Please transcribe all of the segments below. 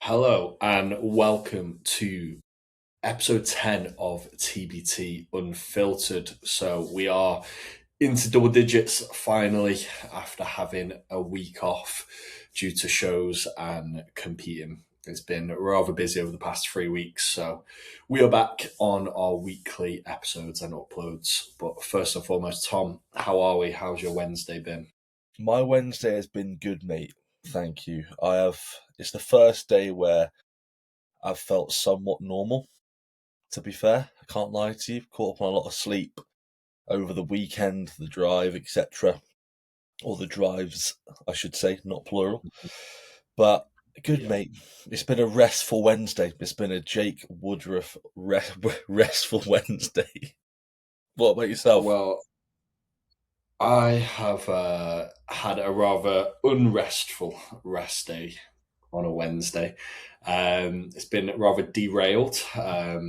Hello and welcome to episode 10 of TBT Unfiltered. So we are into double digits finally after having a week off due to shows and competing. It's been rather busy over the past 3 weeks, so we are back on our weekly episodes and uploads. But first and foremost, Tom, how are we? How's your Wednesday been? My Wednesday has been good, mate. Thank you. It's the first day where I've felt somewhat normal, to be fair. I can't lie to you. Caught up on a lot of sleep over the weekend, the drive, etc. Or the drives, I should say, not plural. But good, Yeah. mate. It's been a restful Wednesday. It's been a Jake Woodruff restful Wednesday. What about yourself? Well, I have had a rather unrestful rest day on a Wednesday. It's been rather derailed. I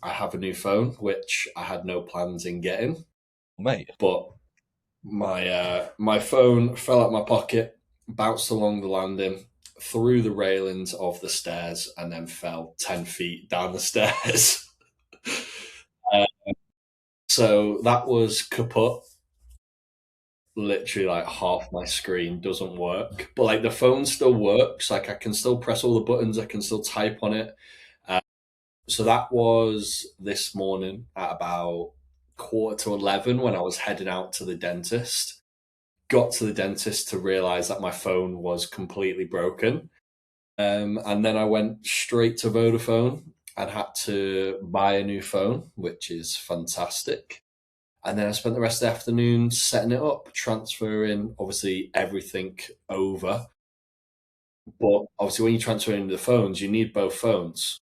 have a new phone, which I had no plans in getting, Mate, but my phone fell out my pocket, bounced along the landing, through the railings of the stairs, and then fell 10 feet down the stairs. Uh, so that was kaput. Literally like half my screen doesn't work, but like the phone still works. Like I can still press all the buttons, I can still type on it. So that was this morning at about 11:15 when I was heading out to the dentist. Got to the dentist to realize that my phone was completely broken. And then I went straight to Vodafone and had to buy a new phone, which is fantastic. And then I spent the rest of the afternoon setting it up, transferring obviously everything over. But obviously, when you transfer into the phones, you need both phones.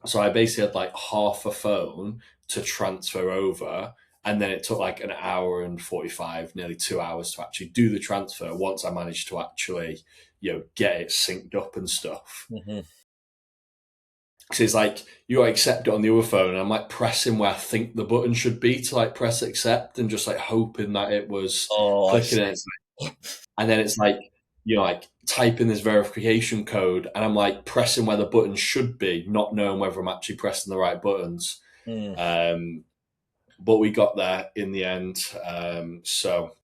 So I basically had like half a phone to transfer over. And then it took like an hour and 45, nearly 2 hours to actually do the transfer once I managed to actually, get it synced up and stuff. mm-hmm. Because it's like you accept it on the other phone, and I'm like pressing where I think the button should be to like press accept, and just like hoping that it was clicking it. And then it's like like typing this verification code, and I'm like pressing where the button should be, not knowing whether I'm actually pressing the right buttons. But we got there in the end. So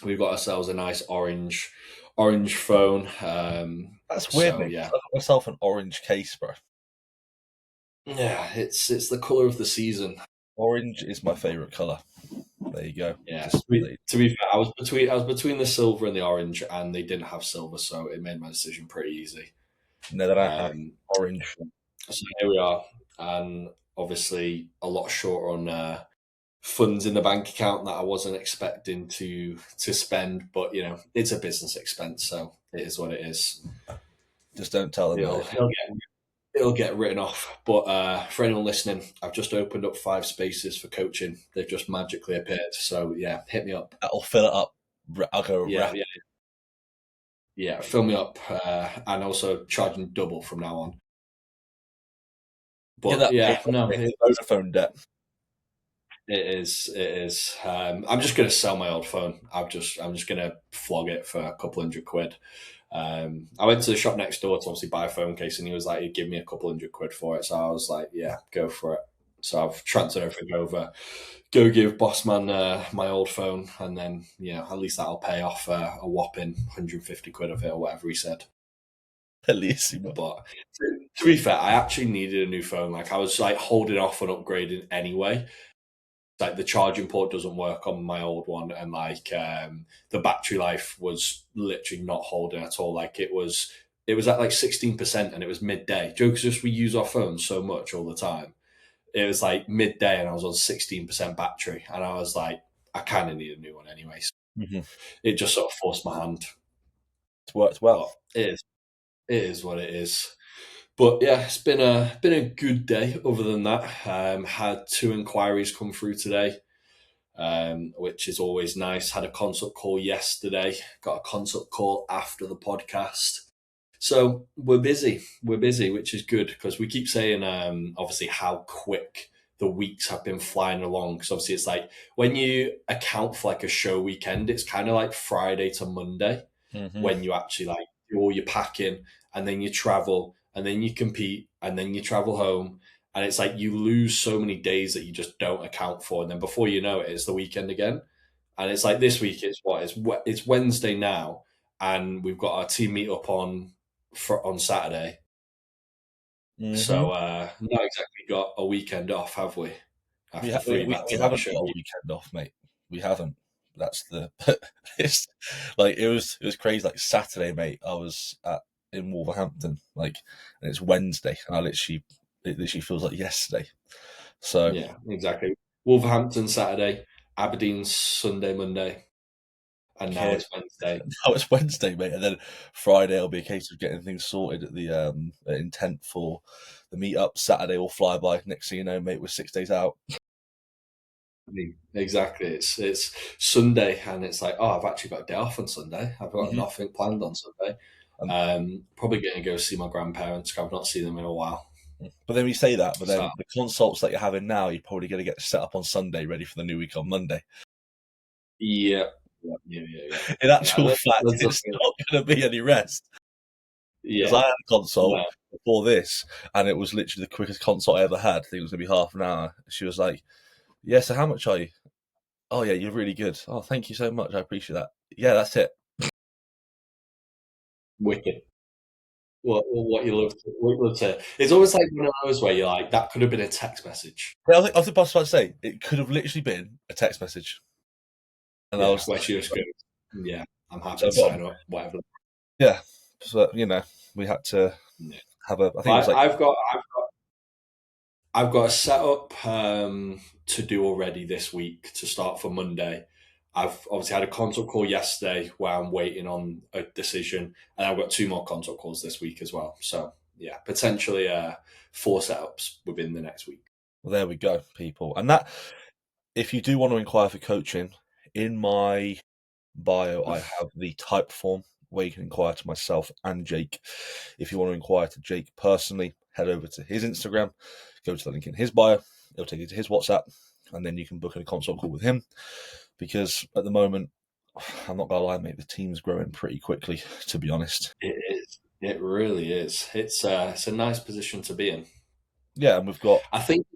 we've got ourselves a nice orange phone. That's weird, so, mate. yeah. I got myself an orange case, bro. Yeah, it's the colour of the season. Orange is my favourite colour. There you go. Yeah. To be fair, I was between the silver and the orange, and they didn't have silver, so it made my decision pretty easy. No, that I have orange. So here we are, and obviously a lot short on funds in the bank account that I wasn't expecting to spend, but it's a business expense, so it is what it is. Just don't tell them. It'll get written off. But for anyone listening, I've just opened up 5 spaces for coaching. They've just magically appeared. So yeah, hit me up. That'll fill it up. I'll go wrap. Yeah, fill me up, and also charging double from now on. But Vodafone debt. It is. I'm just going to sell my old phone. I'm just going to flog it for a couple £100. I went to the shop next door to obviously buy a phone case, and he was like, he'd give me a couple £100 for it. So I was like, yeah, go for it. So I've transferred everything over. Go give boss man my old phone, and then at least that'll pay off a whopping £150 of it or whatever he said. At least, but to be fair, I actually needed a new phone. Like I was like holding off on upgrading anyway. Like the charging port doesn't work on my old one, and like the battery life was literally not holding at all. Like it was at like 16%, and it was midday. Jokes, just we use our phones so much all the time. It was like midday, and I was on 16% battery, and I was like, I kind of need a new one anyway. So it just sort of forced my hand. It's worked well. But it is what it is. But yeah, it's been a good day. Other than that, had 2 inquiries come through today, which is always nice. Had a consult call yesterday. Got a consult call after the podcast. So we're busy, which is good because we keep saying obviously how quick the weeks have been flying along. Because obviously it's like when you account for like a show weekend, it's kind of like Friday to Monday when you actually like do all your packing, and then you travel, and then you compete, and then you travel home, and it's like you lose so many days that you just don't account for, and then before you know it, it's the weekend again. And it's like this week, it's Wednesday now, and we've got our team meet up on Saturday. Hmm. So not exactly got a weekend off, have we? We, After ha- three we back-to-back haven't shows. got a weekend off, mate. We haven't. That's the. It's like it was crazy. Like Saturday, mate, I was in Wolverhampton, like, and it's Wednesday, and it literally feels like yesterday. So Yeah, exactly. Wolverhampton Saturday, Aberdeen Sunday, Monday, and now yeah, it's Wednesday. now it's Wednesday, mate, and then Friday will be a case of getting things sorted at the intent for the meetup. Saturday will fly by. Next thing you know, mate, we're 6 days out. Exactly. It's Sunday, and it's like, oh, I've actually got a day off on Sunday. I've got Hmm. nothing planned on Sunday. And, Probably going to go see my grandparents. 'Cause I've not seen them in a while. but then we say that, but So then the consults that you're having now, you're probably going to get set up on Sunday, ready for the new week on Monday. yeah, yeah. In Yeah, actual fact, that's the it's thing. not going to be any rest because I Yeah, had a consult no, before this, and it was literally the quickest consult I ever had. I think it was going to be half an hour. She was like, "Yeah, so how much are you?" "Oh yeah, you're really good." "Oh, thank you so much. I appreciate that." "Yeah, that's it." wicked. What you love to, what you love to. It's always like one of those where you're like, that could have been a text message. But I was about to say it could have literally been a text message, and I Yeah, was where she just goes, yeah, I'm happy so. to sign up, whatever. Yeah, so we had to Yeah. have a. I think it was But like. I've got a setup to do already this week to start for Monday. I've obviously had a consult call yesterday where I'm waiting on a decision, and I've got two more consult calls this week as well. So yeah, potentially four setups within the next week. Well, there we go, people, and that if you do want to inquire for coaching, in my bio, I have the type form where you can inquire to myself and Jake. If you want to inquire to Jake personally, head over to his Instagram, go to the link in his bio, it'll take you to his WhatsApp, and then you can book a consult call with him. Because at the moment, I'm not gonna lie, mate, the team's growing pretty quickly, to be honest. It is. It really is. It's a nice position to be in. Yeah, and we've got. I think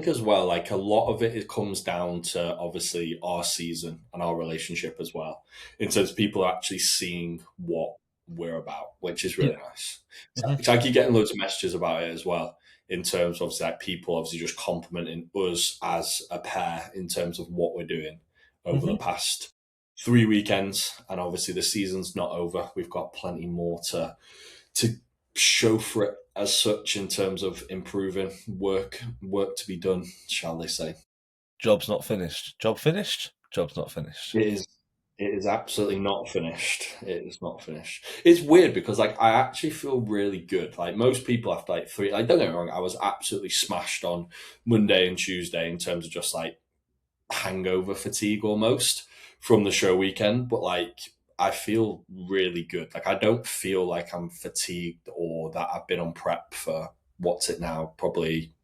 as well, like a lot of it comes down to obviously our season and our relationship as well, in terms of people actually seeing what we're about, which is Yeah. really nice. Mhm. So I keep getting loads of messages about it as well, in terms of obviously like people obviously just complimenting us as a pair in terms of what we're doing over the Mhm. past 3 weekends, and obviously the season's not over. We've got plenty more to show for it as such in terms of improving work to be done, shall they say. Job's not finished. Job finished? Job's not finished. It is absolutely not finished. It is not finished. It's weird because like I actually feel really good. Like most people after like three, like don't get me wrong, I was absolutely smashed on Monday and Tuesday in terms of just like hangover fatigue almost from the show weekend, but like I feel really good. Like I don't feel like I'm fatigued or that I've been on prep for what's it now, probably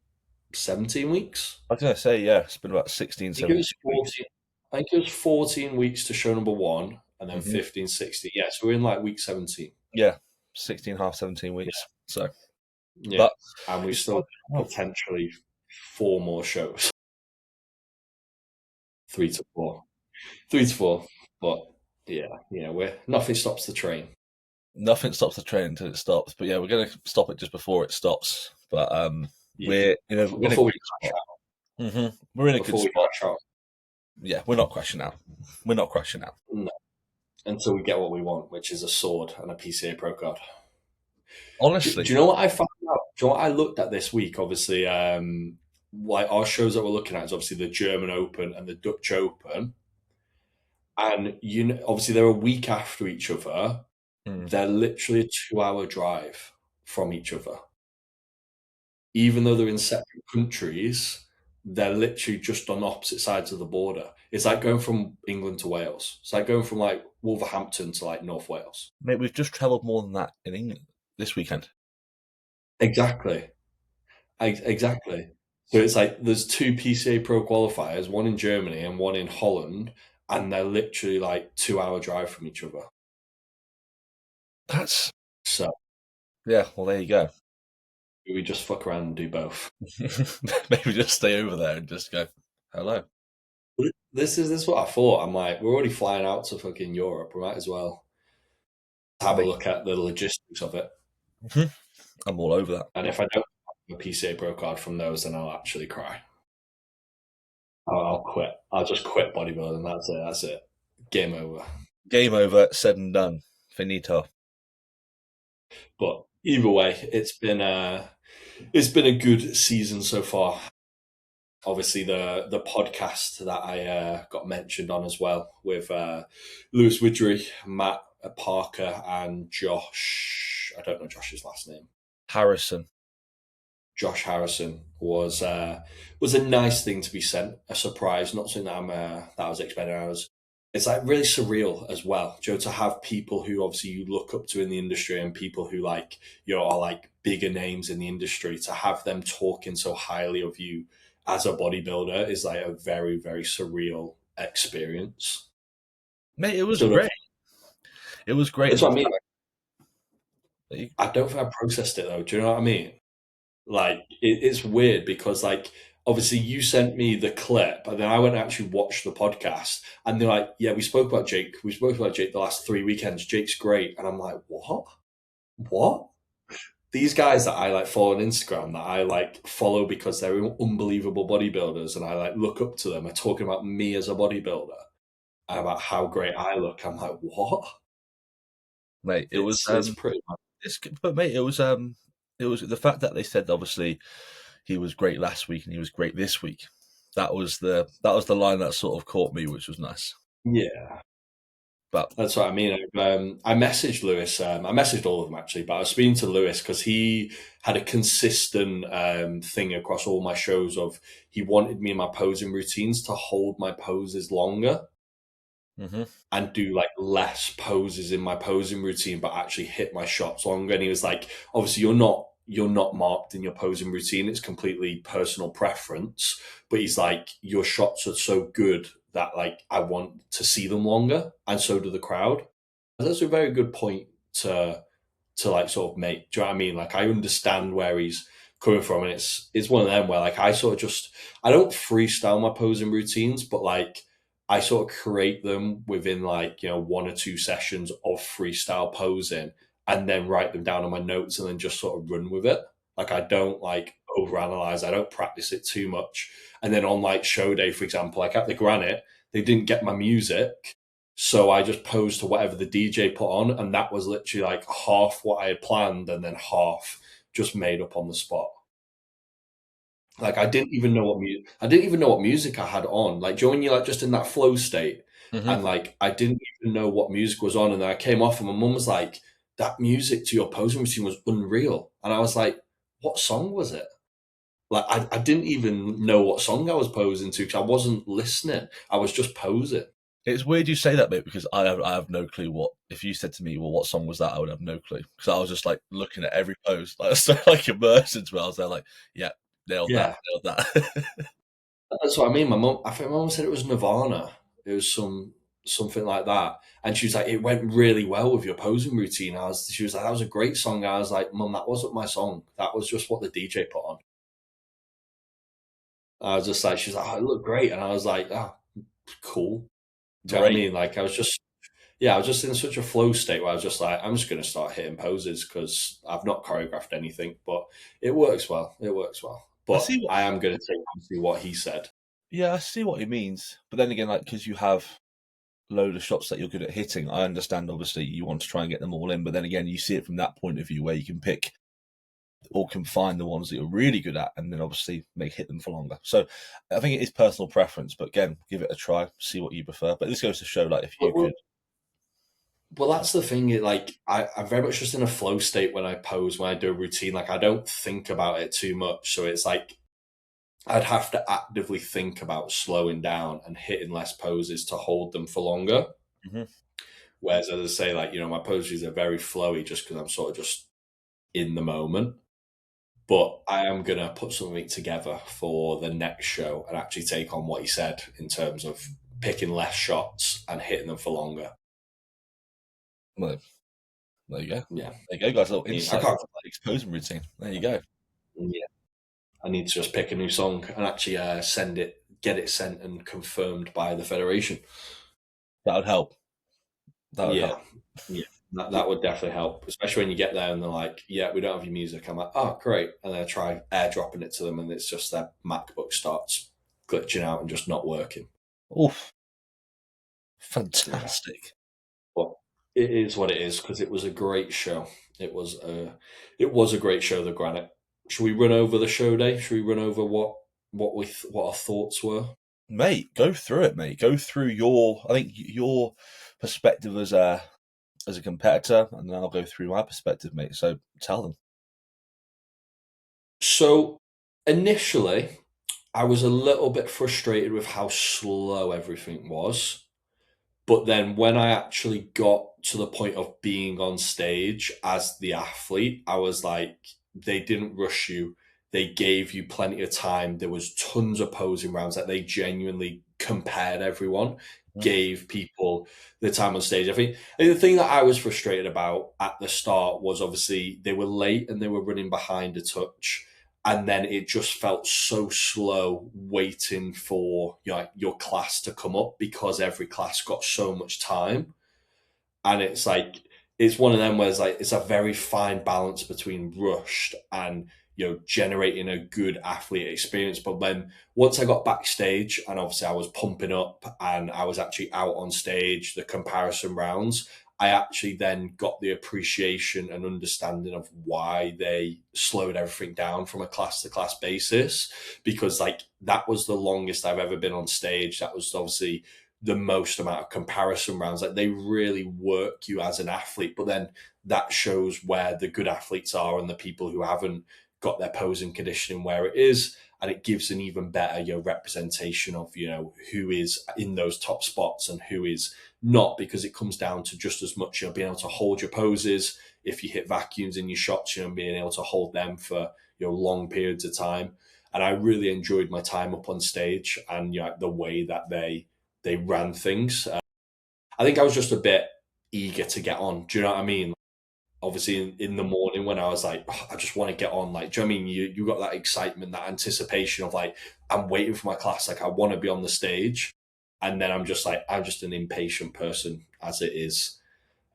17 weeks. I was going to say, yeah, it's been about 16, I think it 17 was weeks. 14. I think it was 14 weeks to show number one, and then Hmm. 15, 16. Yeah, so we're in like week 17. Yeah, 16 half, 17 Yeah, weeks. So, yeah, but and we've it's still going got well. potentially four more shows, three to four, three to four. But yeah, we're nothing stops the train. Nothing stops the train until it stops. But yeah, we're going to stop it just before it stops. But Yeah, we're in a before we good crash spot. out, We're in a good before we spot. crash out, Yeah, we're not crashing out. We're not crashing out. no, until we get what we want, which is a sword and a PCA Pro card. Do Honestly, you know what I found out? Do you know what I looked at this week? Obviously, like our shows that we're looking at is obviously the German Open and the Dutch Open, and obviously they're a week after each other. mm, They're literally a 2-hour drive from each other, even though they're in separate countries. They're literally just on opposite sides of the border. It's like going from England to Wales. It's like going from like Wolverhampton to like North Wales. mate, we've just travelled more than that in England this weekend. Exactly. Exactly. So it's like there's two PCA Pro qualifiers, one in Germany and one in Holland, and they're literally like 2-hour drive from each other. That's So Yeah. Well, there you go. We just fuck around and do both. Maybe just stay over there and just go, hello. This is what I thought. I'm like, we're already flying out to fucking Europe. We might as well have a Mate. look at the logistics of it. I'm all over that. And if I don't have a PCA Pro card from those, then I'll actually cry. I'll quit. I'll just quit bodybuilding. That's it. That's it. Game over. Game over, said and done. Finito. But either way, it's been a good season so far. Obviously, the podcast that I got mentioned on as well with Lewis Widgery, Matt Parker, and Josh. I don't know Josh's last name. Harrison. Josh Harrison was a nice thing to be sent, a surprise, not something that I was expecting. It's like really surreal as well, Joe, to have people who obviously you look up to in the industry and people who like are like bigger names in the industry, to have them talking so highly of you as a bodybuilder is like a very, very surreal experience. Mate, it was Sort of. great. It was great. That's what I mean. You... I don't think I processed it though. Do you know what I mean? Like it's weird because like obviously you sent me the clip and then I went and actually watched the podcast and they're like, yeah, we spoke about Jake the last 3 weekends. Jake's great. And I'm like, what these guys that I like follow on Instagram, that I like follow because they're unbelievable bodybuilders and I like look up to them, are talking about me as a bodybuilder and about how great I look. I'm like, what? Mate, It's pretty much. But mate, it was the fact that they said obviously he was great last week and he was great this week. That was the line that sort of caught me, which was nice. Yeah. But that's what I mean. I messaged Lewis. I messaged all of them actually, but I was speaking to Lewis because he had a consistent thing across all my shows of he wanted me in my posing routines to hold my poses longer and do like less poses in my posing routine, but actually hit my shots longer. And he was like, obviously you're not marked in your posing routine. It's completely personal preference. But he's like, your shots are so good that like I want to see them longer, and so do the crowd. And that's a very good point to like sort of make. Do you know what I mean? Like I understand where he's coming from, and it's one of them where like I sort of just I don't freestyle my posing routines, but like I sort of create them within like 1 or 2 sessions of freestyle posing, and then write them down on my notes, and then just sort of run with it. Like I don't like overanalyze. I don't practice it too much. And then on like show day, for example, like at the Granite, they didn't get my music. So I just posed to whatever the DJ put on. And that was literally like half what I had planned and then half just made up on the spot. Like I didn't even know what music I had on. Like, do you know when you're like just in that flow state, and like I didn't even know what music was on, and then I came off, and my mum was like, "That music to your posing routine was unreal," and I was like, "What song was it?" Like I didn't even know what song I was posing to because I wasn't listening. I was just posing. It's weird you say that, mate, because I have no clue what. If you said to me, "Well, what song was that?" I would have no clue because I was just like looking at every pose, like so, like immersed into it. I was there, like, yeah, nailed Yeah, that. that's what I mean. I think my mum said it was Nirvana. It was something like that, and she was like, "It went really well with your posing routine." She was like, "That was a great song." I was like, "Mum, that wasn't my song. That was just what the DJ put on." I was just like, she's like, "Oh, it looked great," and I was like, "Oh, cool." Do you know what I Great. mean? Like I was just in such a flow state where I was just like, I'm just going to start hitting poses because I've not choreographed anything, but it works well. It works well. I But see what. I am going to take on to what he said. Yeah, I see what he means. But then again, like because you have load of shots that you're good at hitting, I understand. Obviously, you want to try and get them all in. But then again, you see it from that point of view where you can pick or can find the ones that you're really good at, and then obviously hit them for longer. So I think it is personal preference. But again, give it a try, see what you prefer. But this goes to show, like, if you could. Well, that's the thing. Like I'm very much just in a flow state when I pose, when I do a routine. Like I don't think about it too much. So it's like I'd have to actively think about slowing down and hitting less poses to hold them for longer. Whereas, as I say, like my poses are very flowy just because I'm sort of just in the moment. But I am going to put something together for the next show and actually take on what he said in terms of picking less shots and hitting them for longer. Well, there you go. Yeah. There you go, guys. A little I insight can't. exposing routine. There you go. Yeah, I need to just pick a new song and actually get it sent and confirmed by the federation. That would help. That would Yeah, help. yeah, that would definitely help, especially when you get there and they're like, "Yeah, we don't have your music." I'm like, "Oh, great!" And then I try airdropping it to them, and it's just their MacBook starts glitching out and just not working. Oof, Yeah, fantastic. but it is what it is because it was a great show. It was a great show, the Granite. Should we run over the show day? Should we run over what our thoughts were? Mate, go through it, mate. Go through I think your perspective as a competitor, and then I'll go through my perspective, mate. So tell them. So initially, I was a little bit frustrated with how slow everything was. But then when I actually got to the point of being on stage as the athlete, I was like, they didn't rush you. They gave you plenty of time. There was tons of posing rounds. Like they genuinely compared everyone, Mm. gave people the time on stage. I think the thing that I was frustrated about at the start was obviously they were late and they were running behind a touch, and then it just felt so slow waiting for your class to come up because every class got so much time. And it's like it's one of them where it's a very fine balance between rushed and generating a good athlete experience. But then once I got backstage and obviously I was pumping up and I was actually out on stage, the comparison rounds, I actually then got the appreciation and understanding of why they slowed everything down from a class to class basis, because like that was the longest I've ever been on stage. That was obviously the most amount of comparison rounds. Like they really work you as an athlete, but then that shows where the good athletes are and the people who haven't got their posing conditioning where it is, and it gives an even better representation of who is in those top spots and who is not, because it comes down to just as much being able to hold your poses if you hit vacuums in your shots, being able to hold them for long periods of time. And I really enjoyed my time up on stage and the way that they ran things. I think I was just a bit eager to get on. Do you know what I mean? Obviously, in the morning when I was like, "Oh, I just want to get on." Like, do you know what I mean? You got that excitement, that anticipation of like, I'm waiting for my class. Like, I want to be on the stage, and then I'm just like, I'm just an impatient person as it is.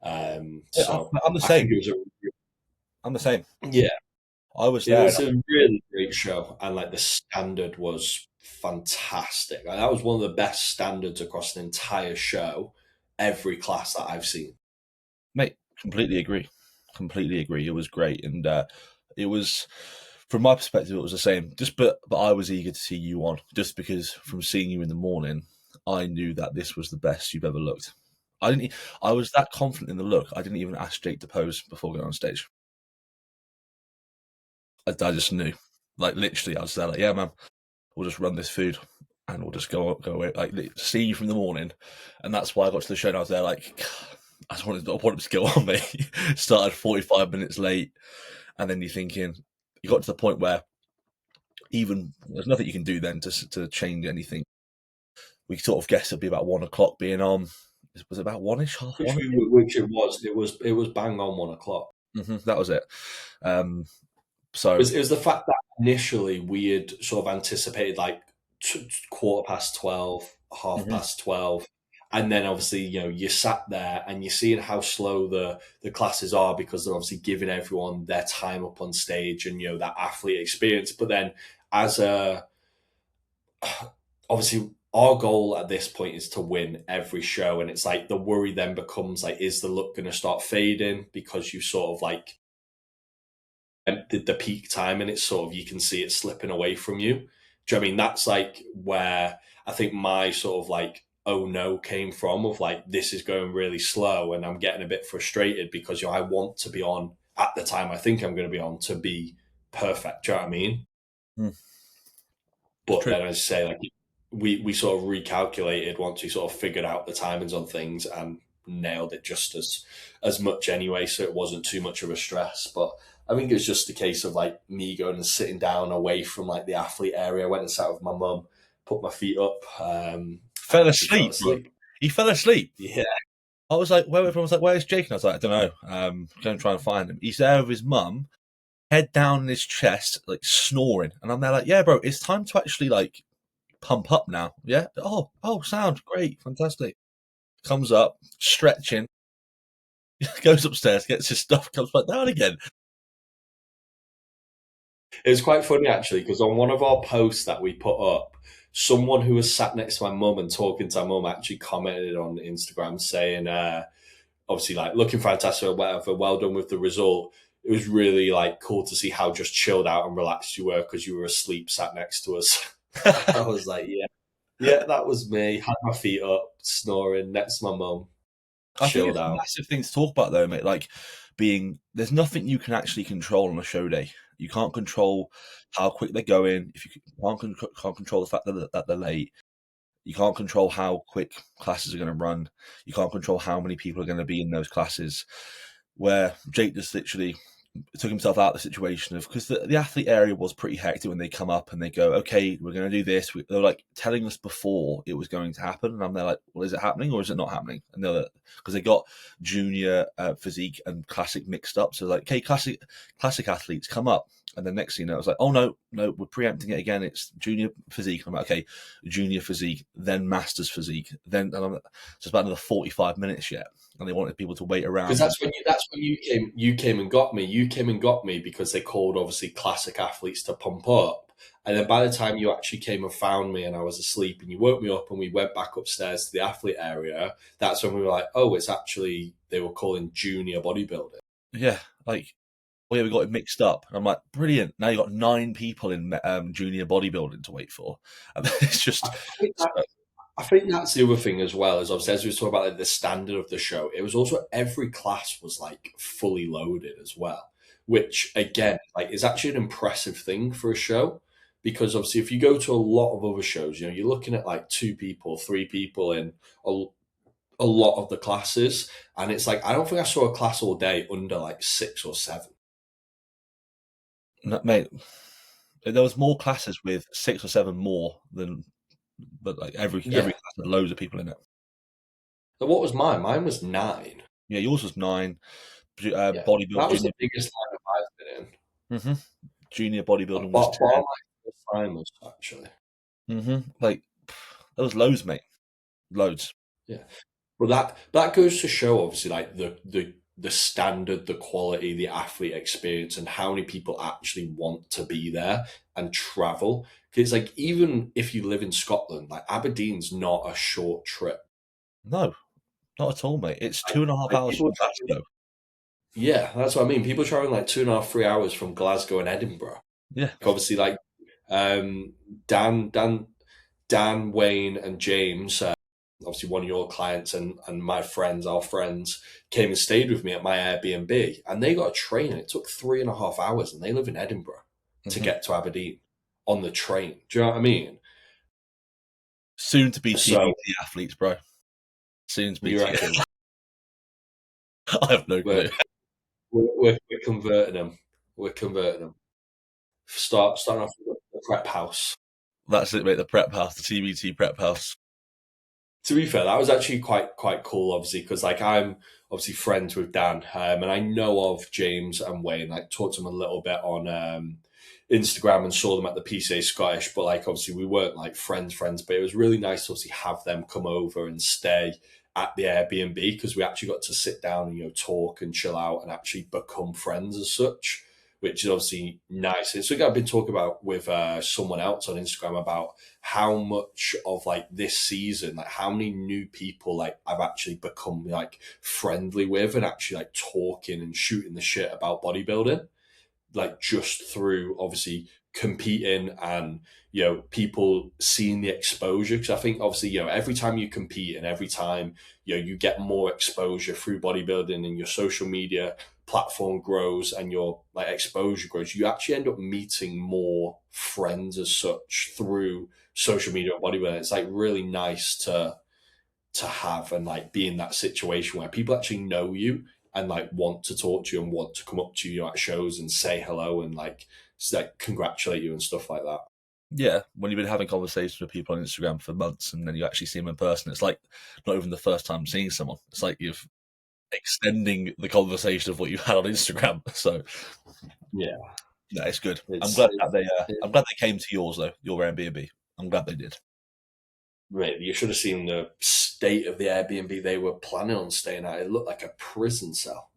Yeah, So I'm the I think same. it was I'm the same. yeah, I was it there. was a really great show, and like the standard was fantastic. Like, that was one of the best standards across an entire show, every class that I've seen. Mate, completely agree. Completely agree. It was great, and it was, from my perspective, it was the same. But I was eager to see you on, just because from seeing you in the morning, I knew that this was the best you've ever looked. I didn't. I was that confident in the look. I didn't even ask Jake to pose before going on stage. I just knew. Like literally, I was there. Like, yeah, man, we'll just run this food, and we'll just go away. Like see you from the morning, and that's why I got to the show. And I was there like. I wanted to go on, mate. Started 45 minutes late, and then you're thinking, you got to the point where even there's nothing you can do then to change anything. We sort of guessed it'd be about 1 o'clock being on. Was it about one ish, half Which, one? which it was bang on 1 o'clock. That was it. So It was the fact that initially we had sort of anticipated like 12:15, half mhm. past 12. And then obviously, you sat there and you're seeing how slow the classes are because they're obviously giving everyone their time up on stage and, that athlete experience. But then as a, obviously our goal at this point is to win every show. And it's like the worry then becomes like, is the look going to start fading because you sort of like the peak time and it's sort of you can see it slipping away from you. Do you know what I mean? That's like where I think my sort of like oh no came from, of like this is going really slow and I'm getting a bit frustrated because I want to be on at the time I think I'm going to be on to be perfect. Do you know what I mean? Mm, it's But true. then, as I say, like we sort of recalculated once we sort of figured out the timings on things and nailed it just as much anyway, so it wasn't too much of a stress. But I think it's just a case of like me going and sitting down away from like the athlete area. I went and sat with my mum, put my feet up, Fell and she fell asleep, bro. asleep. He fell asleep. Yeah, I was like, where? Everyone was like, where's Jake? And I was like, I don't know. Going to try and find him. He's there with his mum, head down in his chest, like snoring. And I'm there like, yeah, bro, it's time to actually like pump up now. Yeah. Oh, sound great, fantastic. Comes up, stretching, goes upstairs, gets his stuff, comes back down again. It was quite funny actually because on one of our posts that we put up, someone who was sat next to my mum and talking to my mum actually commented on Instagram saying, obviously, like looking fantastic or whatever, well done with the result. It was really like cool to see how just chilled out and relaxed you were because you were asleep sat next to us. I was like, yeah, that was me. Had my feet up, snoring next to my mum, I think chilled it's a out. massive thing to talk about, though, mate. Like, there's nothing you can actually control on a show day. You can't control how quick they're going. If you can't control the fact that they're late, you can't control how quick classes are going to run. You can't control how many people are going to be in those classes. Where Jake just literally took himself out of the situation of, because the athlete area was pretty hectic when they come up and they go, okay, we're going to do this. They're like telling us before it was going to happen, and I'm there like, well, is it happening or is it not happening? And they're because they got junior physique and classic mixed up, so like, okay, classic athletes come up, and then next thing you know, I was like, oh no, we're preempting it again. It's junior physique. I'm like, okay, junior physique, then masters physique, then, and I'm just about another 45 minutes yet, and they wanted people to wait around. Because that's when you came and got me. You came and got me because they called obviously classic athletes to pump up. And then by the time you actually came and found me and I was asleep and you woke me up and we went back upstairs to the athlete area, that's when we were like, oh, it's actually, they were calling junior bodybuilding. Yeah, like, oh yeah, we got it mixed up. And I'm like, brilliant. Now you got 9 people in junior bodybuilding to wait for. And it's just. I think that's the other thing as well, as obviously as we were talking about like, the standard of the show, it was also every class was like fully loaded as well, which again, like is actually an impressive thing for a show. Because obviously if you go to a lot of other shows, you're looking at like 2 people, 3 people in a lot of the classes. And it's like, I don't think I saw a class all day under like 6 or 7. No, mate, there was more classes with 6 or 7 more than, but like every class had loads of people in it. So what was mine? Mine was 9. Yeah, yours was 9. Bodybuilding. That was the biggest lineup I've been in. Junior bodybuilding was 10. My first time was actually. Like, there was loads, mate. Loads. Yeah. Well, that goes to show, obviously, like the standard, the quality, the athlete experience, and how many people actually want to be there and travel. Because, like, even if you live in Scotland, like Aberdeen's not a short trip. No, not at all, mate. It's 2.5 hours from Glasgow. Yeah, that's what I mean. People traveling like 2.5, 3 hours from Glasgow and Edinburgh. Yeah, obviously, like Dan, Wayne, and James. Obviously one of your clients and my friends, our friends, came and stayed with me at my Airbnb, and they got a train. And it took 3.5 hours, and they live in Edinburgh to get to Aberdeen on the train. Do you know what I mean? Soon to be TBT athletes, bro. Soon to be. TBT. I have no clue. We're converting them. We're converting them. Starting off with the prep house. That's it, mate. The prep house, the TBT prep house. To be fair, that was actually quite cool, obviously, because like I'm obviously friends with Dan, and I know of James and Wayne. Like talked to them a little bit on Instagram and saw them at the PCA Scottish, but like obviously we weren't like friends. But it was really nice to obviously have them come over and stay at the Airbnb because we actually got to sit down and talk and chill out and actually become friends as such, which is obviously nice. It's something I've been talking about with someone else on Instagram about how much of like this season, like how many new people like I've actually become like friendly with and actually like talking and shooting the shit about bodybuilding, like just through obviously competing and people seeing the exposure. Because I think obviously every time you compete and every time you get more exposure through bodybuilding and your social media platform grows and your like exposure grows, you actually end up meeting more friends as such through social media and bodybuilding. It's like really nice to have and like be in that situation where people actually know you and like want to talk to you and want to come up to you at shows and say hello and like congratulate you and stuff like that. Yeah, when you've been having conversations with people on Instagram for months and then you actually see them in person, it's like not even the first time seeing someone. It's like you've extending the conversation of what you had on Instagram. So yeah, No, it's good. I'm It's glad that I'm glad they came to yours though. Your Airbnb. I'm glad they did. Right, you should have seen the state of the Airbnb they were planning on staying at. It looked like a prison cell.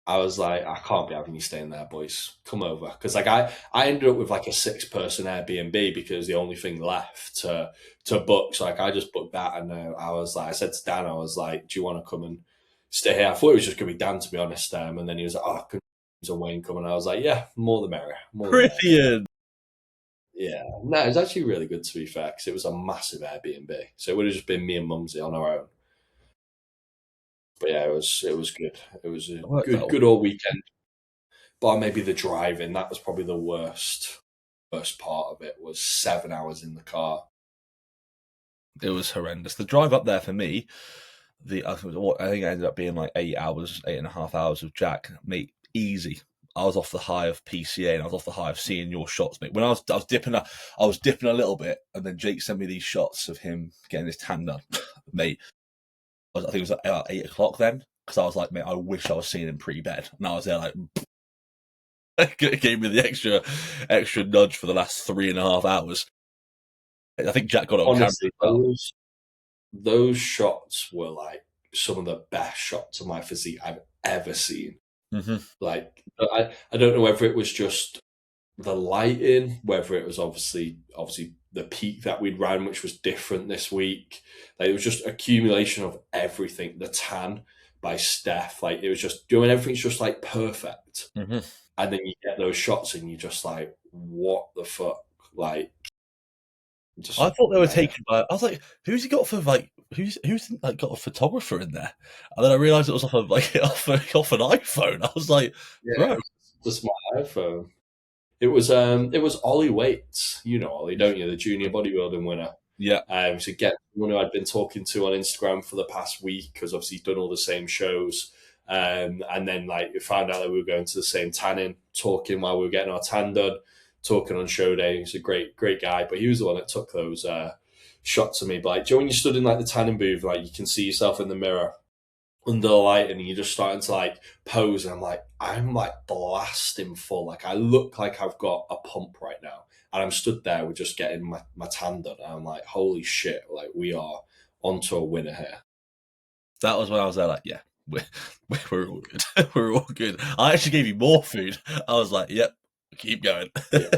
I was like, I can't be having you staying there, boys. Come over, because like I ended up with like a 6-person Airbnb because the only thing left to book. So like I just booked that, and I was like, I said to Dan, I was like, do you want to come and stay here? I thought it was just gonna be Dan, to be honest. And then he was like, oh, could Wayne come? And I was like, yeah, more the merrier, more the merrier. Brilliant. Yeah, no, it was actually really good, to be fair, because it was a massive Airbnb. So it would have just been me and Mumsy on our own. But yeah, it was good. It was a It worked good out. good all weekend. But maybe the driving, that was probably the worst part of it, was 7 hours in the car. It was horrendous. The drive up there for me, I think it ended up being like 8 hours, 8.5 hours of Jack, mate. Easy. I was off the high of PCA and I was off the high of seeing your shots, mate. When I was dipping a little bit, and then Jake sent me these shots of him getting his tan done, mate. I think it was about 8 o'clock then, because I was like, mate, I wish I was seeing him pre-bed, and I was there like, it gave me the extra nudge for the last 3.5 hours. I think Jack got it on Honestly, camera. those shots were like some of the best shots of my physique I've ever seen. Mm-hmm. Like, I don't know whether it was just the lighting, whether it was obviously the peak that we'd ran, which was different this week. Like, it was just accumulation of everything. The tan by Steph, like, it was just doing everything's just like perfect. Mm-hmm. And then you get those shots and you're just like, what the fuck? Like, just, I thought they were taken by. I was like, "Who's he got for like? Who's like got a photographer in there?" And then I realised it was off an iPhone. I was like, yeah, "Bro, just my iPhone. It was Ollie Waits. You know Ollie, don't you? The junior bodybuilding winner. yeah." To get someone who I'd been talking to on Instagram for the past week, because obviously he's done all the same shows. And then like we found out that we were going to the same tanning, talking while we were getting our tan done, talking on show day. He's a great guy, but he was the one that took those shots of me. But like, do you know when you stood in like the tanning booth, like you can see yourself in the mirror under the light, and you're just starting to like pose, and I'm like blasting full. Like I look like I've got a pump right now. And I'm stood there with just getting my tan done. And I'm like, holy shit, like we are onto a winner here. That was when I was there. Like, yeah, we're all good. We're all good. I actually gave you more food. I was like, "Yep, keep going." Yeah.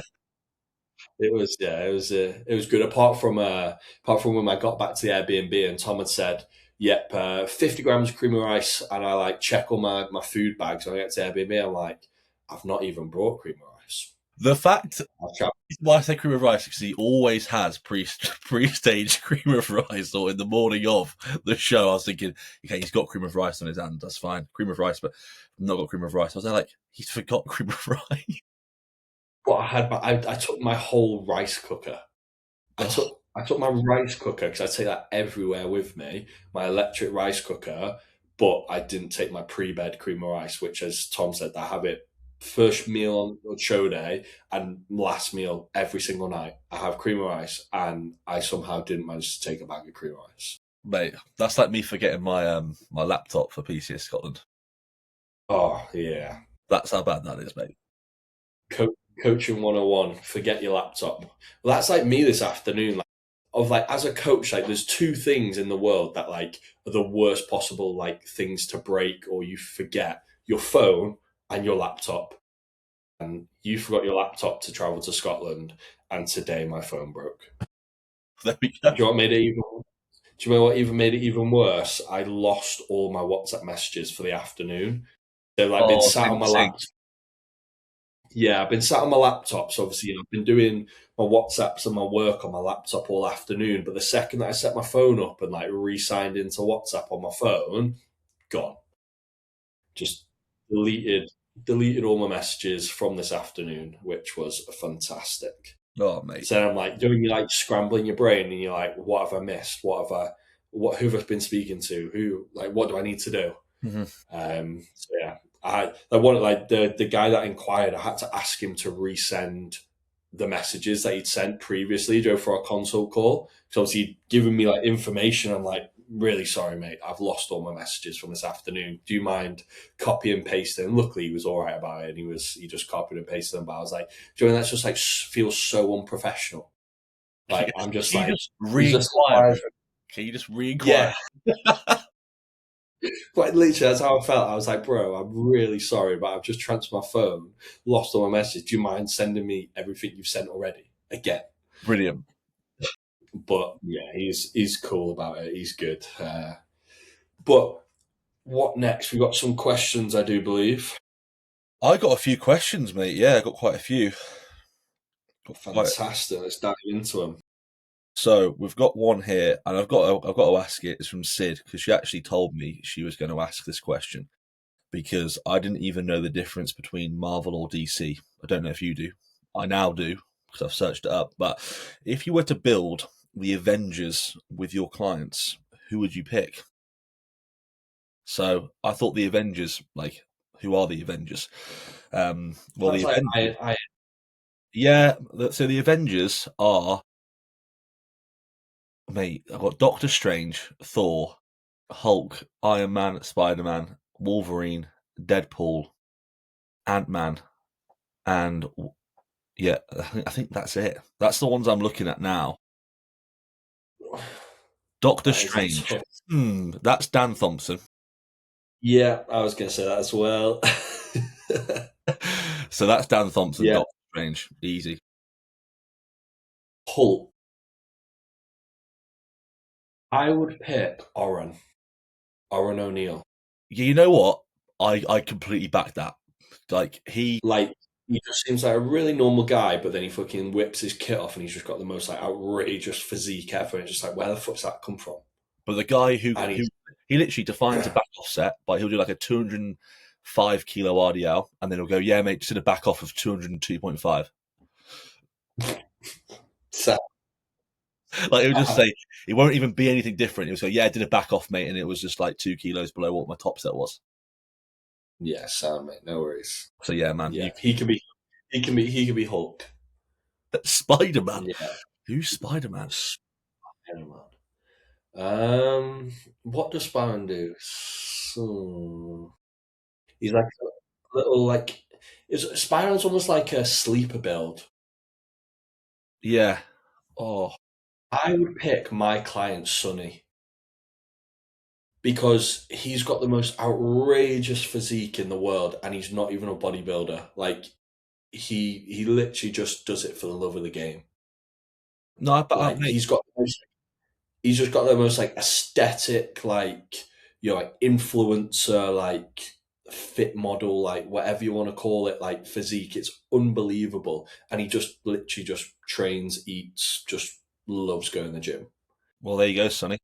It was good. Apart from when I got back to the Airbnb and Tom had said, "Yep, 50 grams of cream of rice," and I like check all my food bags when I get to the Airbnb. I'm like, I've not even brought cream of rice. The fact why I say cream of rice, because he always has pre-stage cream of rice, or in the morning of the show. I was thinking, okay, he's got cream of rice on his hand. That's fine, cream of rice, but I've not got cream of rice. I was like, he's forgot cream of rice. But I took my whole rice cooker. I took my rice cooker, because I take that everywhere with me, my electric rice cooker, but I didn't take my pre-bed cream of rice, which, as Tom said, I have it first meal on show day and last meal every single night. I have cream of rice, and I somehow didn't manage to take a bag of cream of rice. Mate, that's like me forgetting my my laptop for PCS Scotland. Oh, yeah. That's how bad that is, mate. Coaching 101, forget your laptop. Well, that's like me this afternoon. Like, as a coach, like there's two things in the world that like are the worst possible like things to break or you forget: your phone and your laptop. And you forgot your laptop to travel to Scotland, and today my phone broke. There we go. Do you know what made it even? Do you know what even made it even worse? I lost all my WhatsApp messages for the afternoon. They've like been sat on my laptop. Yeah, I've been sat on my laptop. So obviously, I've been doing my WhatsApps and my work on my laptop all afternoon. But the second that I set my phone up and like re-signed into WhatsApp on my phone, gone. Just deleted all my messages from this afternoon, which was fantastic. Oh, mate. So I'm like, doing you like scrambling your brain, and you're like, what have I missed? Who have I been speaking to? What do I need to do? Mm-hmm. So yeah, I wanted like the guy that inquired. I had to ask him to resend the messages that he'd sent previously, Joe, for our consult call. So obviously he'd given me like information. I'm like, really sorry, mate. I've lost all my messages from this afternoon. Do you mind copy and pasting? And luckily, he was all right about it. And he just copied and pasted them. But I was like, do you know, that's just like feels so unprofessional. Like I'm just Can you like, just he's just re-inquire? Can you just re-inquire? yeah. But literally, that's how I felt. I was like, bro, I'm really sorry, but I've just transferred my phone, lost all my messages. Do you mind sending me everything you've sent already again? Brilliant. But yeah, he's cool about it. He's good. But what next? We got some questions, I do believe. I got a few questions, mate. Yeah, I got quite a few. Got quite. Fantastic. Let's dive into them. So we've got one here, and I've got to ask it. It's from Sid because she actually told me she was going to ask this question because I didn't even know the difference between Marvel or DC. I don't know if you do. I now do because I've searched it up. But if you were to build the Avengers with your clients, who would you pick? So I thought the Avengers, like, who are the Avengers? Well, That's the like Avengers, I yeah. So the Avengers are, mate. I've got Doctor Strange, Thor, Hulk, Iron Man, Spider Man, Wolverine, Deadpool, Ant Man, and yeah, I think that's it. That's the ones I'm looking at now. Doctor that is a Strange. tough. That's Dan Thompson. Yeah, I was gonna say that as well. So that's Dan Thompson, Yeah, Doctor Strange. Easy. Hulk. I would pick Oren O'Neill. You know what? I completely back that. Like Like he just seems like a really normal guy, but then he fucking whips his kit off, and he's just got the most like outrageous physique ever. And it's just like, where the fuck's that come from? but the guy who And who he literally defines a back off set, but he'll do like a 205 kilo RDL, and then he'll go, yeah, mate, just did a back off of 202.5. so, Like he'll just say it won't even be anything different. He'll say, yeah, I did a back off, mate, and it was just like 2 kilos below what my top set was. yeah, sound mate, no worries. So yeah, man, Yeah, he can be Hulk. Spider Man. Yeah, Who's Spider Man? Spider-Man. What does Spider-Man do? He's like a little like Spider-Man's almost like a sleeper build. Yeah. Oh I would pick my client Sonny because he's got the most outrageous physique in the world, and he's not even a bodybuilder. Like he literally just does it for the love of the game. no, but Like mate, he's just got the most like aesthetic, like like influencer, like fit model, like whatever you want to call it, like physique. It's unbelievable, and he just literally just trains, eats, just loves going to the gym. well there you go, Sonny.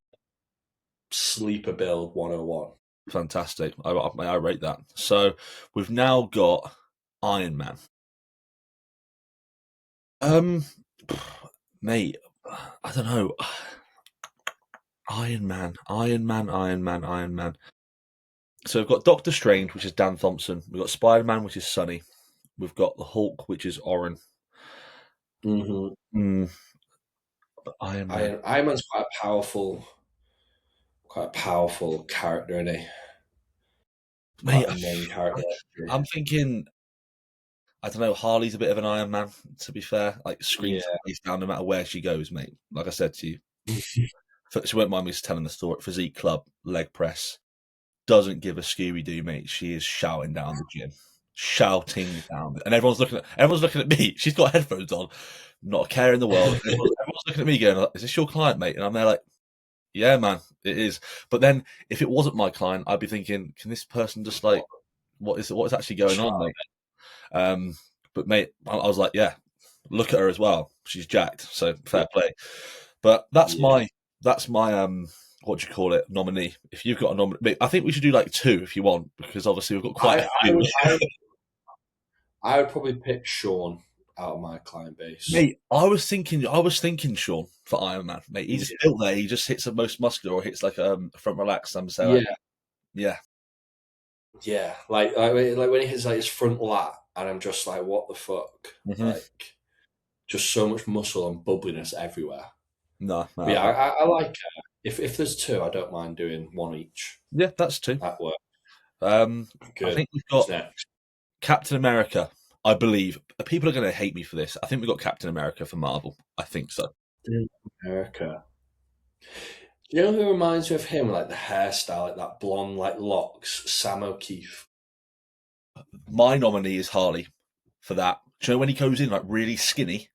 Sleeper build 101. Fantastic. I rate that. So we've now got Iron Man. Um, mate, I don't know. Iron Man, Iron Man, Iron Man, Iron Man. So we've got Doctor Strange, which is Dan Thompson. We've got Spider Man, which is Sonny. We've got the Hulk, which is Oren. Mm-hmm. Mm, Iron Man. Iron Man's quite a powerful character, isn't he? Mate, Quite a main character. I'm thinking, I don't know, Harley's a bit of an Iron Man, to be fair. Like, screams Yeah. face down no matter where she goes, mate. Like I said to you, she won't mind me telling the story. Physique Club, leg press. Doesn't give a Scooby Doo, mate. She is shouting down the gym. Shouting down. And everyone's looking at me. She's got headphones on. Not a care in the world. Everyone's looking at me going, is this your client, mate? And I'm there like, yeah, man, it is. But then if it wasn't my client, I'd be thinking, can this person just like, what is actually going on, mate? But mate, I was like, yeah, look at her as well. She's jacked, so fair play. But that's Yeah. my what do you call it, nominee. If you've got a nominee, I think we should do like two if you want, because obviously we've got quite I, a I few. would I would probably pick Sean out of my client base. Mate, I was thinking Sean for Iron Man. Mate, he's just Yeah. built there. He just hits the most muscular or hits like front relaxed. I'm saying like, Yeah. yeah, Yeah. Like when he hits like his front lat, and I'm just like, what the fuck? hmm Like just so much muscle and bubbliness everywhere. no, But yeah, no, I like her. If there's two, I don't mind doing one each. Yeah, that's two. That works. I Good. think we've What's got next? Captain America. I believe people are going to hate me for this. I think we've got Captain America for Marvel. I think so. America. You know who reminds me of him? Like the hairstyle, like that blonde, like locks. Sam O'Keefe. My nominee is Harley for that. Do you know when he goes in like really skinny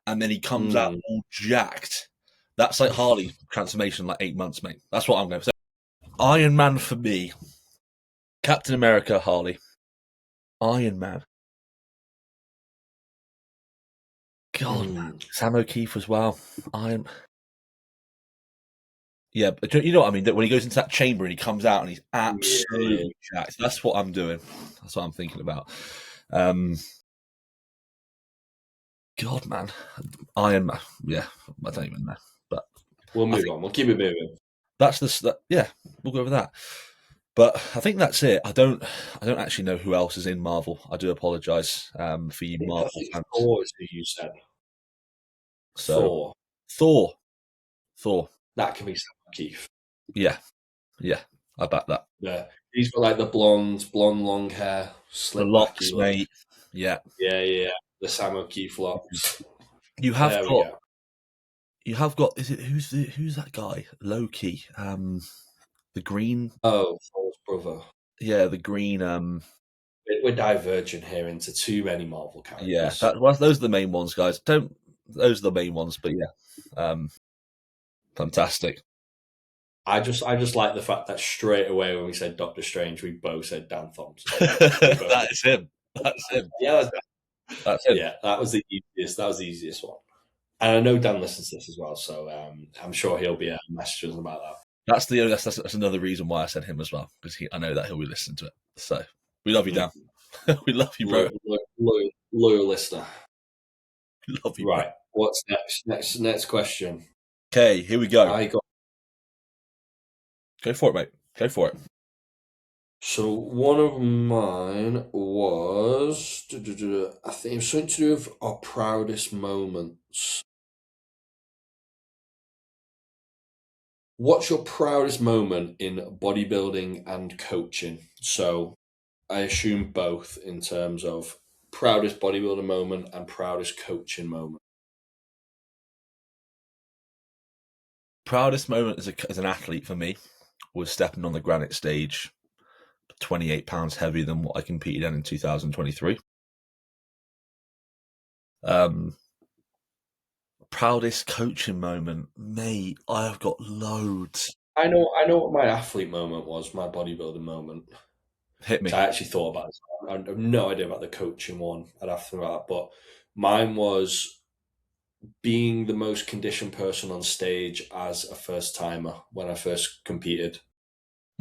and then he comes out Mm. all jacked? That's like Harley transformation, like 8 months, mate. That's what I'm going to say. Iron Man for me. Captain America, Harley. Iron Man. God, Mm. Sam O'Keefe as well. Iron. Yeah, but you know what I mean? That when he goes into that chamber and he comes out and he's Yeah. absolutely jacked. That's what I'm doing. That's what I'm thinking about. Um, God, man, Iron Man. Yeah, I don't even know, but We'll I move think on. We'll keep it moving. that's yeah, we'll go with that. But I think that's it. I don't actually know who else is in Marvel. I do apologise for you I Marvel think fans. Thor is who you said. So Thor. Thor, Thor. That can be Sam O'Keefe. Yeah, yeah, I back that. Yeah. He's got like the blonde, long hair, The slick backy locks, look. mate. Yeah, Yeah, yeah, yeah. The Sam O'Keefe locks. you have There we got go. Is it who's that guy? Loki. The green. Oh, Thor's brother. Yeah, the green. We're diverging here into too many Marvel Yeah, characters. those are the main ones, guys. Don't those are the main ones, but yeah, fantastic. I just like the fact that straight away when we said Doctor Strange, we both said Dan Thompson. That is him. That's him. Yeah, That's him. yeah, that was the easiest. That was the easiest one. And I know Dan listens to this as well, so I'm sure he'll be messaging about that. That's another reason why I said him as well, because I know that he'll be listening to it. So we love you, Dan. We love you, bro. Loyal listener. We love you, bro. Right. What's next? Next question. Okay, here we go. I got Go for it, mate. Go for it. so one of mine was I think it was something to do with our proudest moments. What's your proudest moment in bodybuilding and coaching? So I assume both in terms of proudest bodybuilder moment and proudest coaching moment. Proudest moment as an athlete for me was stepping on the granite stage, 28 pounds heavier than what I competed in 2023. Proudest coaching moment, mate. I have got loads. I know what my athlete moment was, my bodybuilding moment. Hit me. So I actually thought about this. I have no idea about the coaching one. I'd have to think about that. But mine was being the most conditioned person on stage as a first timer when I first competed.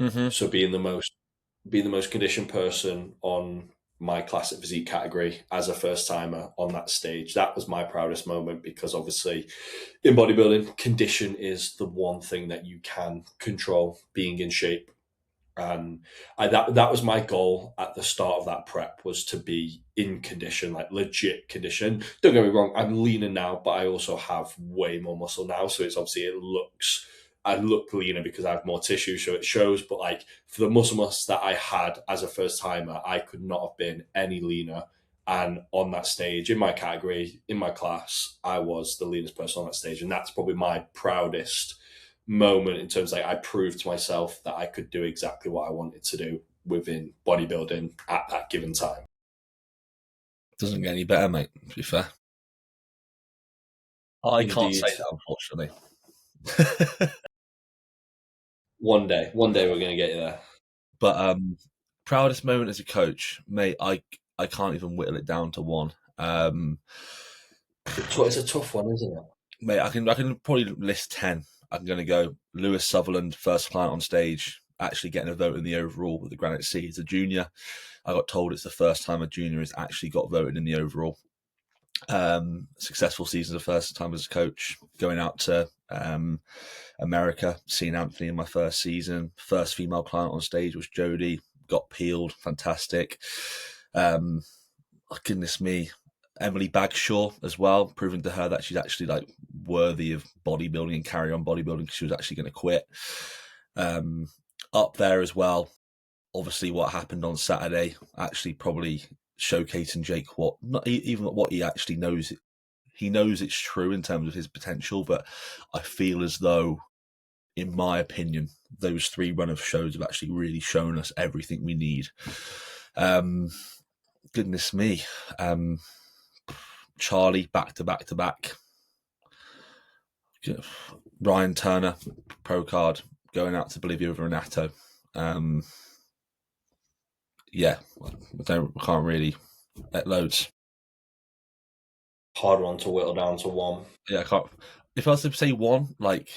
Mm-hmm. So being the most conditioned person on my classic physique category as a first timer on that stage. That was my proudest moment because obviously in bodybuilding, condition is the one thing that you can control, being in shape. And that was my goal at the start of that prep, was to be in condition, like legit condition. Don't get me wrong, I'm leaner now, but I also have way more muscle now. So it's obviously I look leaner because I have more tissue, so it shows. But like for the muscle mass that I had as a first timer, I could not have been any leaner. And on that stage, in my category, in my class, I was the leanest person on that stage, and that's probably my proudest moment in terms of like I proved to myself that I could do exactly what I wanted to do within bodybuilding at that given time. Doesn't get any better, mate, to be fair. I can't Indeed. say that, unfortunately. One day we're going to get you there. But proudest moment as a coach, mate, I can't even whittle it down to one. It's a tough one, isn't it? Mate, I can probably list 10. I'm going to go Lewis Sutherland, first client on stage, actually getting a vote in the overall with the Granite Sea. He's a junior. I got told it's the first time a junior has actually got voted in the overall. Successful season, the first time as a coach, going out to America, seeing Anthony in my first season. First female client on stage was Jodie, got peeled, fantastic. Goodness me. Emily Bagshaw as well, proving to her that she's actually like worthy of bodybuilding and carry on bodybuilding because she was actually going to quit. Up there as well, obviously what happened on Saturday, actually probably showcasing Jake what not even what he actually knows. He knows it's true in terms of his potential, but I feel as though, in my opinion, those 3 run of shows have actually really shown us everything we need. Goodness me. Charlie, back. Ryan Turner, pro card, going out to Bolivia with Renato. Yeah, I can't really let loads. Hard one to whittle down to one. Yeah, I can't. If I was to say one, like,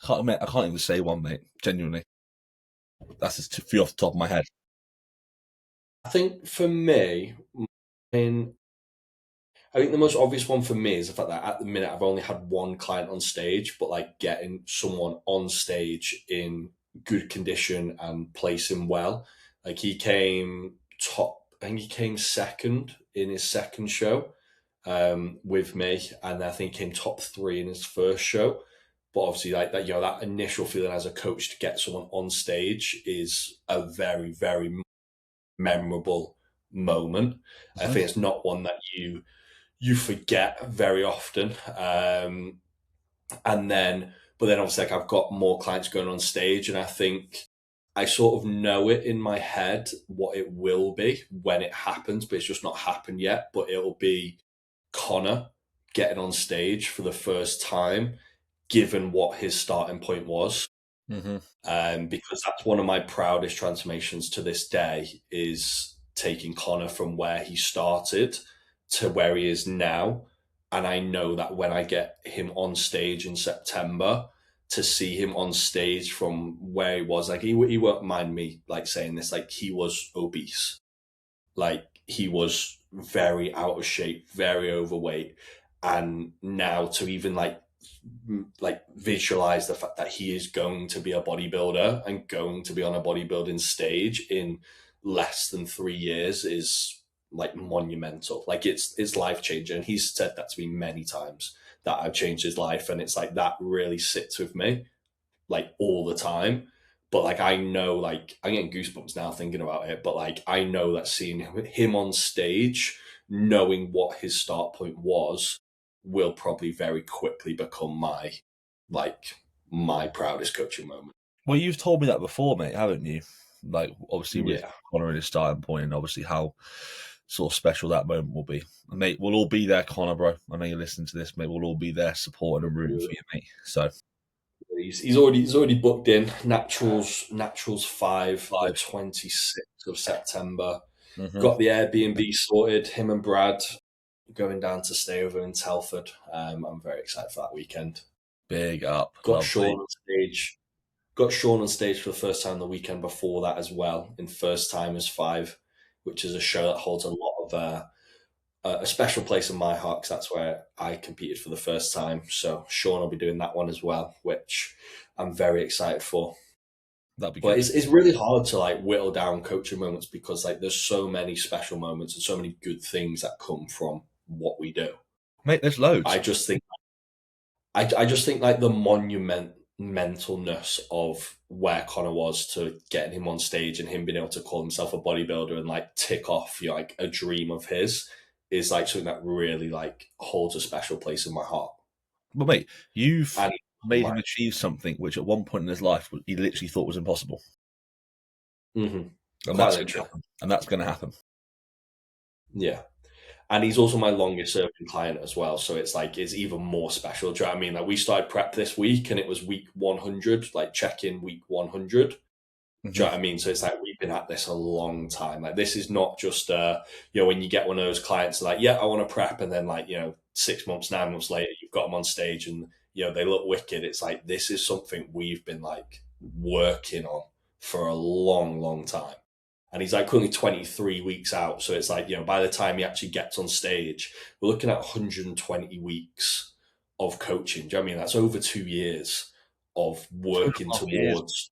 I can't even say one, mate. Genuinely, that's just a few off the top of my head. I think for me, I think the most obvious one for me is the fact that at the minute I've only had one client on stage, but like getting someone on stage in good condition and placing well. Like he came top, I think he came second in his second show with me, and I think he came top 3 in his first show. But obviously, like that, that initial feeling as a coach to get someone on stage is a very, very memorable moment. I think it's not one that you forget very often. But then obviously, like I've got more clients going on stage, and I think I sort of know it in my head what it will be when it happens, but it's just not happened yet. But it'll be Connor getting on stage for the first time, given what his starting point was. Because that's one of my proudest transformations to this day is taking Connor from where he started to where he is now. And I know that when I get him on stage in September, to see him on stage from where he was, like he won't mind me like saying this, like he was obese, like he was very out of shape, very overweight, and now to even like visualize the fact that he is going to be a bodybuilder and going to be on a bodybuilding stage in less than 3 years is like monumental. Like it's life changing. He's said that to me many times that I've changed his life, and it's like that really sits with me like all the time. But like I know, like I'm getting goosebumps now thinking about it. But like I know that seeing him on stage, knowing what his start point was, will probably very quickly become my proudest coaching moment. Well, you've told me that before, mate, haven't you? Like, obviously, with Yeah. Connor and his starting point, and obviously how sort of special that moment will be. And mate, we'll all be there, Connor, bro. I know you're listening to this, mate. We'll all be there supporting and rooting for you, mate. So He's already booked in Naturals 5 the 26th of September. Got the Airbnb sorted. Him and Brad going down to stay over in Telford. I'm very excited for that weekend. Big up. Got Sean on stage. Got Sean on stage for the first time the weekend before that as well in First Timers 5, which is a show that holds a lot of a special place in my heart because that's where I competed for the first time. So Sean will be doing that one as well, which I'm very excited for. That'd be But good. it's really hard to like whittle down coaching moments because like there's so many special moments and so many good things that come from what we do. Mate, there's loads. I just think like the mentalness of where Connor was to getting him on stage and him being able to call himself a bodybuilder and like tick off like a dream of his is like something that really like holds a special place in my heart. But mate, you've made him achieve something which at one point in his life he literally thought was impossible. Mm-hmm. And that's going to happen. And that's going to happen. Yeah. And he's also my longest serving client as well. So it's like, it's even more special. Do you know what I mean? Like we started prep this week and it was week 100, like check-in week 100. Do you know what I mean? So it's like, we've been at this a long time. Like this is not just, when you get one of those clients like, yeah, I want to prep. And then like, 6 months, 9 months later, you've got them on stage and, they look wicked. It's like, this is something we've been like working on for a long, long time. And he's like currently 23 weeks out. So it's like, by the time he actually gets on stage, we're looking at 120 weeks of coaching. Do you know what I mean? That's over 2 years of working towards.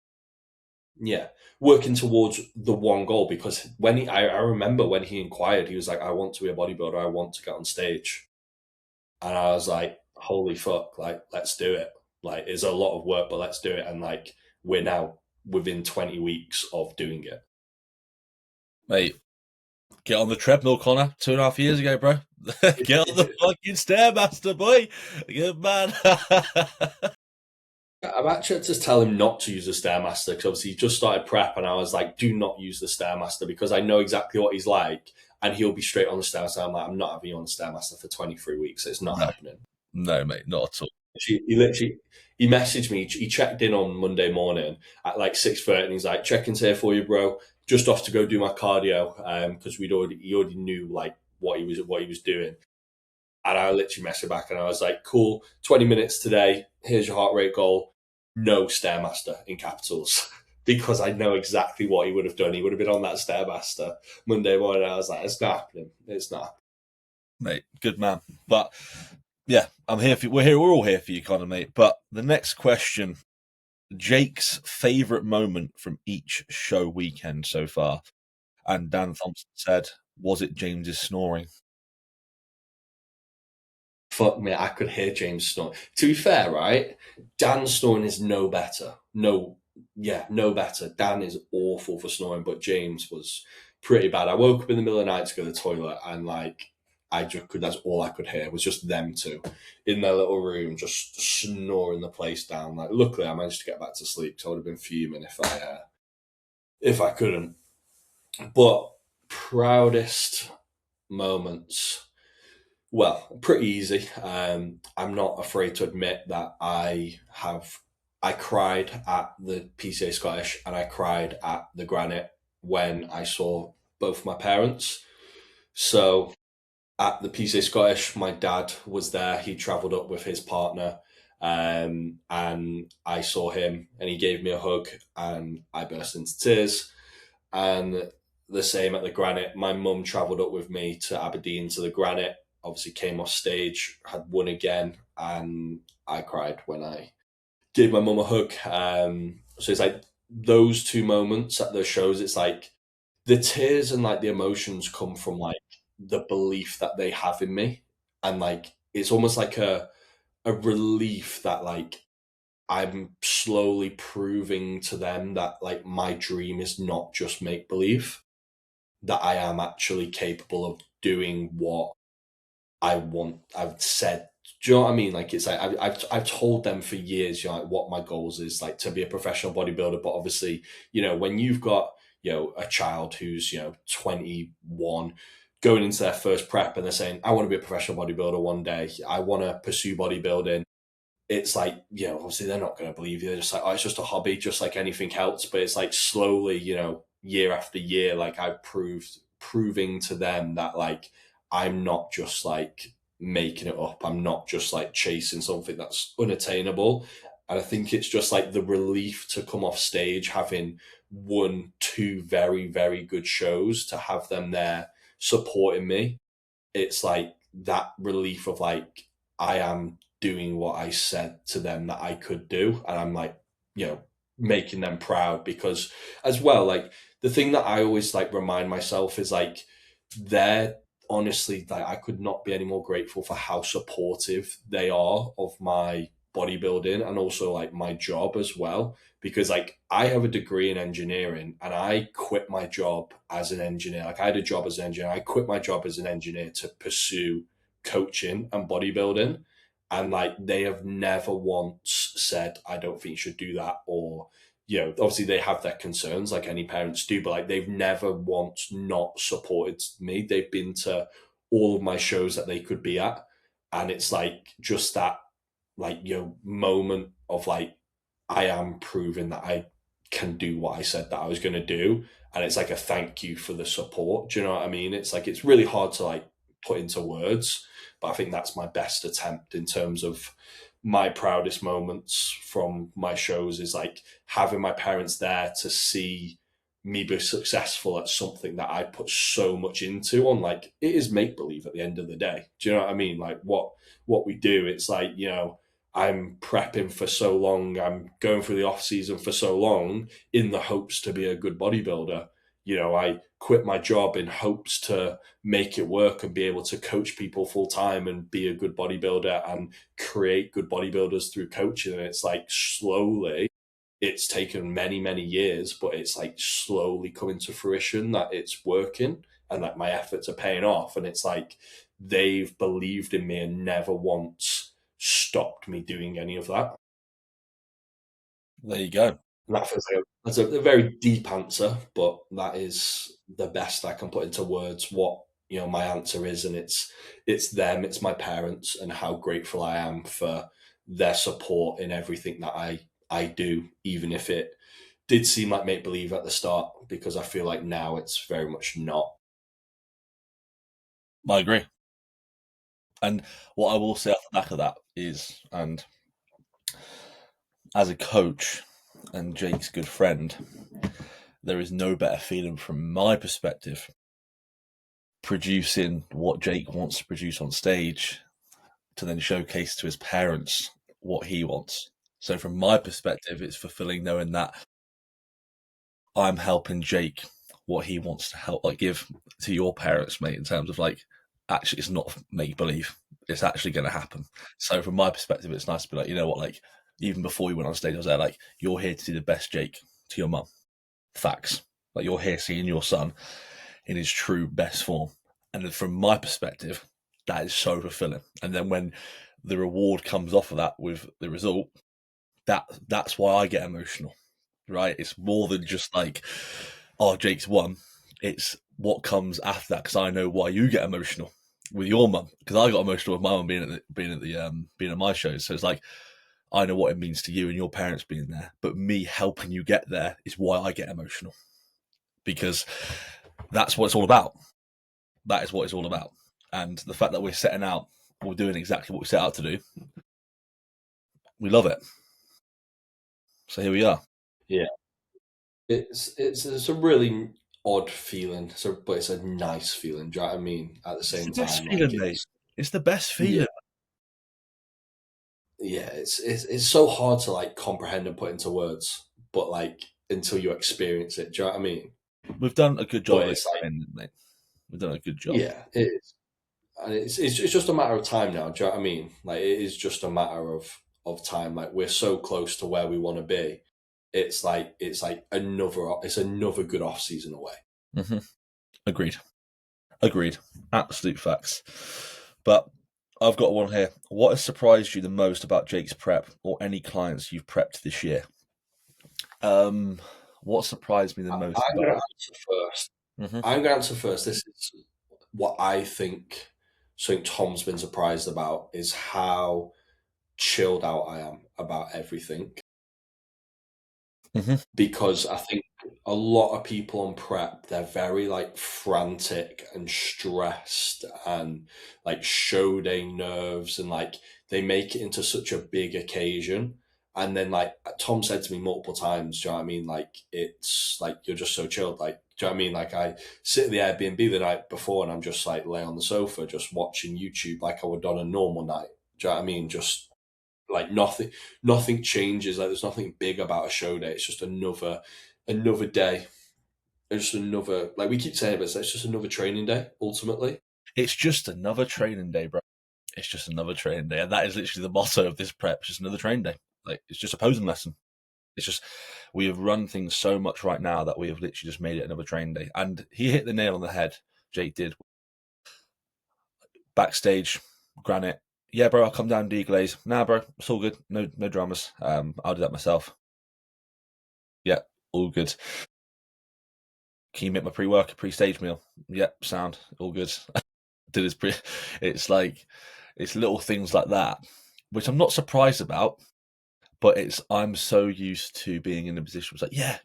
Yeah. working towards the one goal. Because when I remember when he inquired, he was like, I want to be a bodybuilder, I want to get on stage. And I was like, holy fuck, like, let's do it. Like, it's a lot of work, but let's do it. And like, we're now within 20 weeks of doing it. Mate, get on the treadmill, Connor. 2.5 years ago, bro. Get on the fucking Stairmaster, boy. Good man. I've actually had to tell him not to use the Stairmaster because obviously he just started prep, and I was like, do not use the Stairmaster because I know exactly what he's like, and he'll be straight on the Stairmaster. I'm like, I'm not having you on the Stairmaster for 23 weeks. It's not happening. No, mate, not at all. He messaged me. He checked in on Monday morning at like 6:30, and he's like, "Check-in's here for you, bro. Just off to go do my cardio because he already knew like what he was doing." And I literally messaged back, and I was like, "Cool, 20 minutes today. Here's your heart rate goal. No Stairmaster in capitals." Because I know exactly what he would have done. He would have been on that Stairmaster Monday morning. I was like, "It's not happening. It's not." Mate, good man. But yeah, I'm here for you. We're all here for you, Connor, mate. But the next question, Jake's favourite moment from each show weekend so far. And Dan Thompson said, was it James's snoring? Fuck me, I could hear James snoring. To be fair, right, Dan's snoring is no better. No better. Dan is awful for snoring, but James was pretty bad. I woke up in the middle of the night to go to the toilet, and like that's all I could hear was just them two in their little room just snoring the place down. Like, luckily I managed to get back to sleep, so I would have been fuming if I couldn't. But proudest moments, well, pretty easy. I'm not afraid to admit that I cried at the PCA Scottish and I cried at the Granite when I saw both my parents. So at the PCA Scottish, my dad was there. He travelled up with his partner, and I saw him, and he gave me a hug, and I burst into tears. And the same at the Granite. My mum travelled up with me to Aberdeen to the Granite. Obviously, came off stage, had won again, and I cried when I gave my mum a hug. So it's like those two moments at those shows. It's like the tears and like the emotions come from like the belief that they have in me, and like it's almost like a relief that like I'm slowly proving to them that like my dream is not just make believe, that I am actually capable of doing what I want. I've said, do you know what I mean? Like, it's like I've told them for years, you know, like what my goals is, like to be a professional bodybuilder. But obviously, you know, when you've got, you know, a child who's, you know, 21 going into their first prep and they're saying, I want to be a professional bodybuilder one day, I want to pursue bodybuilding. It's like, you know, obviously they're not going to believe you. They're just like, oh, it's just a hobby, just like anything else. But it's like slowly, you know, year after year, like I've proving to them that like I'm not just like making it up. I'm not just like chasing something that's unattainable. And I think it's just like the relief to come off stage, having won two very, very good shows, to have them there supporting me. It's like that relief of like, I am doing what I said to them that I could do. And I'm like, you know, making them proud. Because as well, like the thing that I always like remind myself is like, they're honestly, like, I could not be any more grateful for how supportive they are of my bodybuilding and also like my job as well. Because like I have a degree in engineering and I quit my job as an engineer. Like I had a job as an engineer. I quit my job as an engineer to pursue coaching and bodybuilding. And like they have never once said, I don't think you should do that, or, you know, obviously they have their concerns like any parents do, but like they've never once not supported me. They've been to all of my shows that they could be at. And it's like just that, like, you know, moment of like, I am proving that I can do what I said that I was going to do. And it's like a thank you for the support. Do you know what I mean? It's like, it's really hard to like put into words, but I think that's my best attempt in terms of my proudest moments from my shows is like having my parents there to see me be successful at something that I put so much into. On like, it is make believe at the end of the day. Do you know what I mean? Like what we do, it's like, you know, I'm prepping for so long, I'm going through the off season for so long in the hopes to be a good bodybuilder. I quit my job in hopes to make it work and be able to coach people full time and be a good bodybuilder and create good bodybuilders through coaching. And it's like slowly, it's taken many, many years, but it's like slowly coming to fruition that it's working and that my efforts are paying off. And it's like they've believed in me and never once stopped me doing any of that. There you go. That's a very deep answer, but that is the best I can put into words what my answer is, and it's them, it's my parents, and how grateful I am for their support in everything that I do, even if it did seem like make believe at the start, because I feel like now it's very much not. I agree. And what I will say off the back of that is, and as a coach and Jake's good friend, there is no better feeling from my perspective producing what Jake wants to produce on stage to then showcase to his parents what he wants. So from my perspective, it's fulfilling knowing that I'm helping Jake what he wants to help, like give to your parents, mate, in terms of like, actually, it's not make believe. It's actually going to happen. So from my perspective, it's nice to be like, you know what, like even before we went on stage, I was there like, you're here to do the best, Jake, to your mum. Facts. Like you're here seeing your son in his true best form. And from my perspective, that is so fulfilling. And then when the reward comes off of that with the result, that's why I get emotional, right? It's more than just like, oh, Jake's won. It's what comes after that because I know why you get emotional with your mum because I got emotional with my mum being at my shows. So it's like I know what it means to you and your parents being there, but me helping you get there is why I get emotional because that's what it's all about. That is what it's all about. And the fact that we're setting out, we're doing exactly what we set out to do. We love it. So here we are. Yeah, it's a really odd feeling. But it's a nice feeling. Do you know what I mean? At the It's same the best time, like feeling, mate. It's the best yeah, feeling. yeah. It's so hard to like comprehend and put into words, but like until you experience it. Do you know what I mean? We've done a good job But of it's like explaining it, mate. We've done a good job. yeah, it is. And it's just a matter of time now. Do you know what I mean? Like it is just a matter of time. Like we're so close to where we want to be. It's like another good off season away. Mm-hmm. Agreed. Agreed. Absolute facts. But I've got one here. What has surprised you the most about Jake's prep or any clients you've prepped this year? What surprised me the most I'm about going to answer first. it? Mm-hmm. I'm going to answer first. This is what I think. Something Tom's been surprised about is how chilled out I am about everything. Mm-hmm. Because I think a lot of people on prep, they're very like frantic and stressed and like show day nerves and like they make it into such a big occasion. And then like Tom said to me multiple times, do you know what I mean? Like it's like you're just so chilled. Like, do you know what I mean? Like I sit at the Airbnb the night before and I'm just like lay on the sofa just watching YouTube like I would on a normal night. Do you know what I mean? Just like nothing changes. Like there's nothing big about a show day. It's just another day. It's just another, like we keep saying, but it's just another training day. Ultimately, It's just another training day, bro. It's just another training day. And that is literally the motto of this prep. It's just another training day. Like it's just a posing lesson. It's just we have run things so much right now that we have literally just made it another training day. And he hit the nail on the head. Jake did. Backstage, Granite. Yeah, bro, I'll come down and deglaze. Nah, bro, it's all good. No dramas. I'll do that myself. Yeah, all good. Can you make my pre-stage meal? Yeah, sound all good. Did his pre. It's like it's little things like that, which I'm not surprised about. But I'm so used to being in a position where it's like, yeah,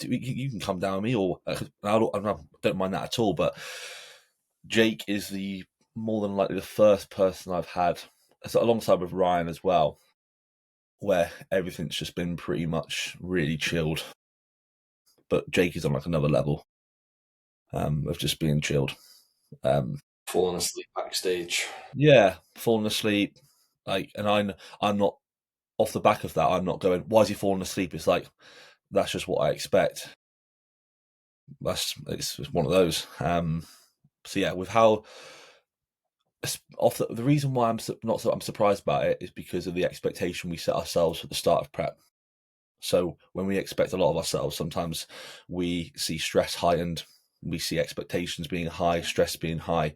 you can come down with me, or I don't mind that at all. But Jake is the more than likely the first person I've had, alongside with Ryan as well, where everything's just been pretty much really chilled. But Jake is on like another level of just being chilled. falling asleep backstage. Yeah, falling asleep. Like, and I'm not off the back of that. I'm not going, why is he falling asleep? It's like, that's just what I expect. It's one of those. So yeah, with how off the reason why I'm surprised about it is because of the expectation we set ourselves at the start of prep. So when we expect a lot of ourselves, sometimes we see stress heightened, we see expectations being high, stress being high.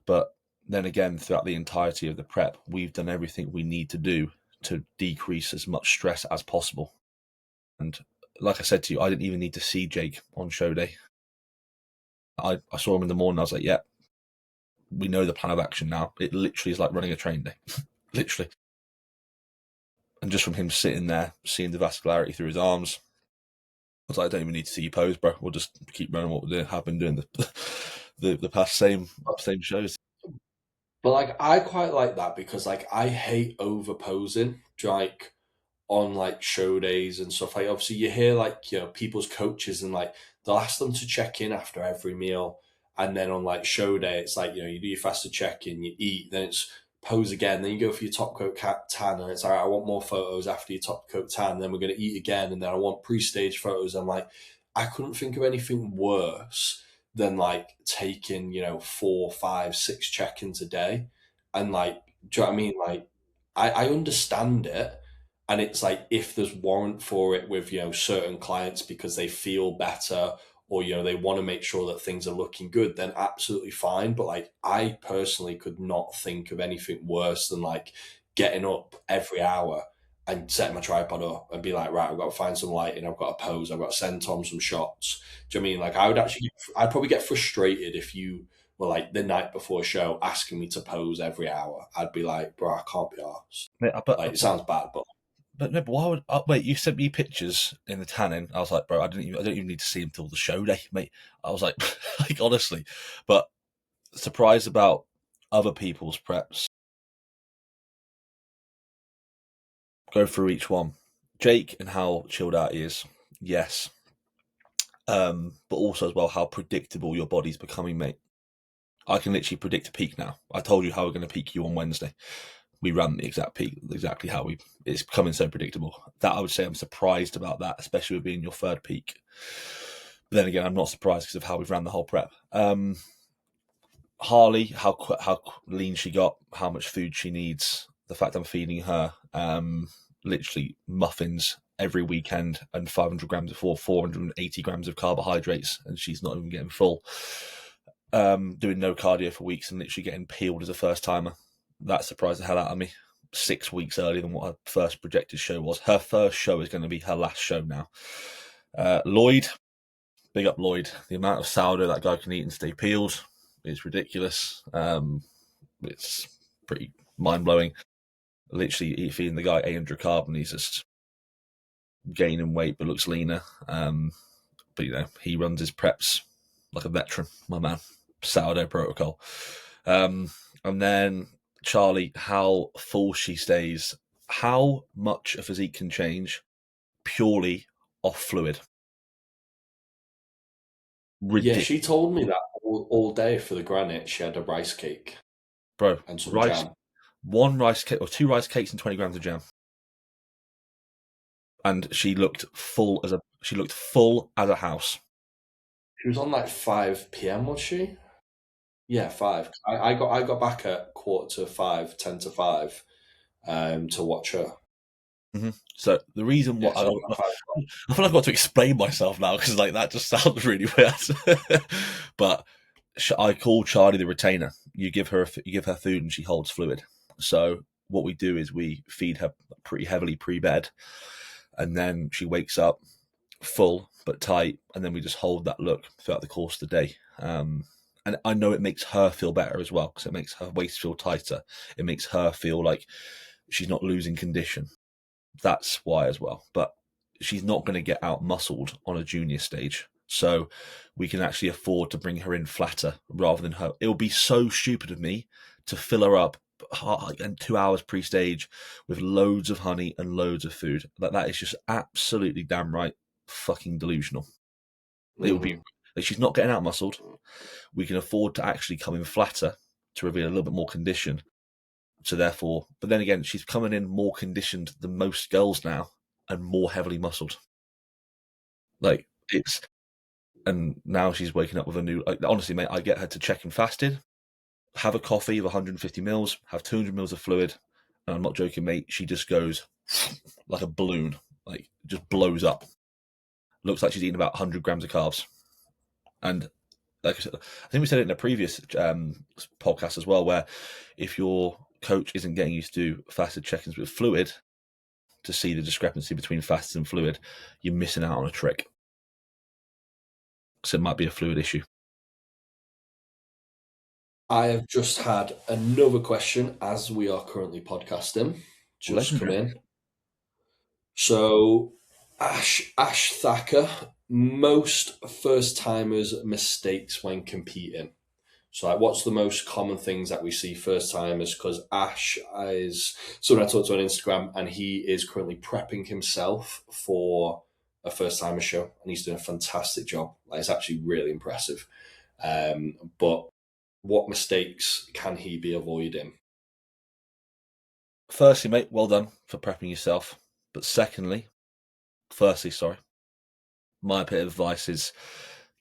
But then again, throughout the entirety of the prep, we've done everything we need to do to decrease as much stress as possible. And like I said to you, I didn't even need to see Jake on show day. I saw him in the morning. I was like, yeah, we know the plan of action now. It literally is like running a train day, literally. And just from him sitting there, seeing the vascularity through his arms, I was like, I don't even need to see you pose, bro. We'll just keep running what we have been doing the past same shows. But like I quite like that because like I hate over posing, like on like show days and stuff. Like obviously you hear like, people's coaches and like they'll ask them to check in after every meal, and then on like show day it's like, you do your fasted check in, you eat, then it's pose again, then you go for your top coat tan, and it's all right, I want more photos after your top coat tan, then we're going to eat again, and then I want pre-stage photos. I'm like, I couldn't think of anything worse than like taking, 4, 5, 6 check-ins a day. And like, do you know what I mean? Like I understand it, and it's like if there's warrant for it with certain clients because they feel better, or they want to make sure that things are looking good, then absolutely fine. But like I personally could not think of anything worse than like getting up every hour and setting my tripod up and be like, right, I've got to find some lighting, I've got to pose, I've got to send Tom some shots. Do you know what I mean? Like I'd probably get frustrated if you were like the night before a show asking me to pose every hour. I'd be like, bro, I can't be arsed. Mate, Like it sounds bad, but no, but why would wait? You sent me pictures in the tanning. I was like, bro, I don't even need to see him till the show day, mate. I was like, like honestly, but surprised about other people's preps. Go through each one. Jake and how chilled out he is. Yes. But also as well how predictable your body's becoming, mate. I can literally predict a peak now. I told you how we're going to peak you on Wednesday. We ran the exact peak, exactly how it's becoming so predictable. That I would say I'm surprised about that, especially with being your third peak. But then again, I'm not surprised because of how we've ran the whole prep. Harley, how lean she got, how much food she needs, the fact I'm feeding her literally muffins every weekend and 500 grams of 480 grams of carbohydrates, and she's not even getting full. Doing no cardio for weeks and literally getting peeled as a first timer. That surprised the hell out of me. 6 weeks earlier than what her first projected show was. Her first show is going to be her last show now. Lloyd, big up Lloyd. The amount of sourdough that guy can eat and stay peeled is ridiculous. It's pretty mind blowing. Literally feeding the guy 800 carb and he's just gaining weight but looks leaner. But he runs his preps like a veteran, my man. Sourdough protocol. And then Charlie, how full she stays, how much a physique can change purely off fluid. yeah, she told me that all day for the granite she had a rice cake Bro, and some rice, jam. one rice cake or 2 rice cakes and 20 grams of jam. And she looked full as a house. She was on like 5 p.m. Was she? Yeah, 5. I got back at 4:45, 10 to 5, to watch her. Mm-hmm. So the reason why Yeah, so about 5. I feel like I've got to explain myself now because like that just sounds really weird. But I call Charlie the retainer. You give her food and she holds fluid. So what we do is we feed her pretty heavily pre-bed, and then she wakes up full but tight, and then we just hold that look throughout the course of the day. And I know it makes her feel better as well because it makes her waist feel tighter. It makes her feel like she's not losing condition. That's why as well. But she's not going to get out muscled on a junior stage. So we can actually afford to bring her in flatter rather than her. It would be so stupid of me to fill her up and 2 hours pre-stage with loads of honey and loads of food. That is just absolutely damn right fucking delusional. It would be like she's not getting out muscled. We can afford to actually come in flatter to reveal a little bit more condition. So therefore, but then again, she's coming in more conditioned than most girls now and more heavily muscled. Like it's, and now she's waking up with a new. Like, honestly, mate, I get her to check in fasted, have a coffee of 150 mils, have 200 mils of fluid, and I'm not joking, mate. She just goes like a balloon, like just blows up. Looks like she's eating about 100 grams of carbs, and like I think we said it in a previous podcast as well, where if your coach isn't getting you to do fasted check-ins with fluid to see the discrepancy between fasted and fluid, you're missing out on a trick. So it might be a fluid issue. I have just had another question as we are currently podcasting. Just come in. So, Ash Thacker, most first timers' mistakes when competing. So, like, what's the most common things that we see first timers? Because Ash is someone I talked to on Instagram, and he is currently prepping himself for a first timer show, and he's doing a fantastic job. Like, it's actually really impressive. But what mistakes can he be avoiding? Firstly, mate, well done for prepping yourself. But firstly, my bit of advice is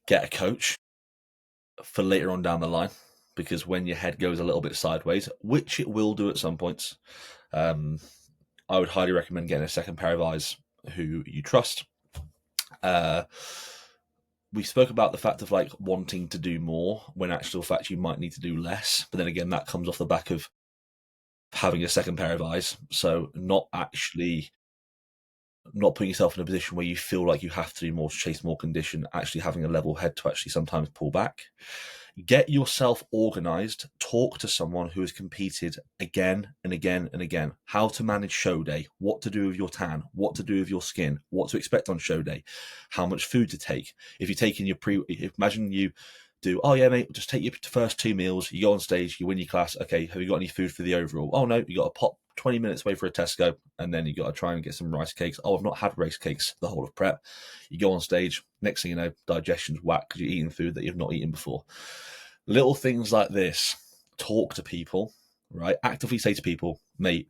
get a coach for later on down the line, because when your head goes a little bit sideways, which it will do at some points, I would highly recommend getting a second pair of eyes who you trust. We spoke about the fact of like wanting to do more when actual fact you might need to do less, but then again that comes off the back of having a second pair of eyes. So not putting yourself in a position where you feel like you have to do more to chase more condition, actually having a level head to actually sometimes pull back. Get yourself organized. Talk to someone who has competed again and again and again. How to manage show day, what to do with your tan, what to do with your skin, what to expect on show day, how much food to take. If you're taking imagine you do, oh yeah, mate, just take your first 2 meals, you go on stage, you win your class. Okay, have you got any food for the overall? Oh no, you got to pop 20 minutes away for a Tesco, and then you got to try and get some rice cakes. Oh, I've not had rice cakes the whole of prep. You go on stage, next thing you know, digestion's whack because you're eating food that you've not eaten before. Little things like this. Talk to people, right? Actively say to people, mate,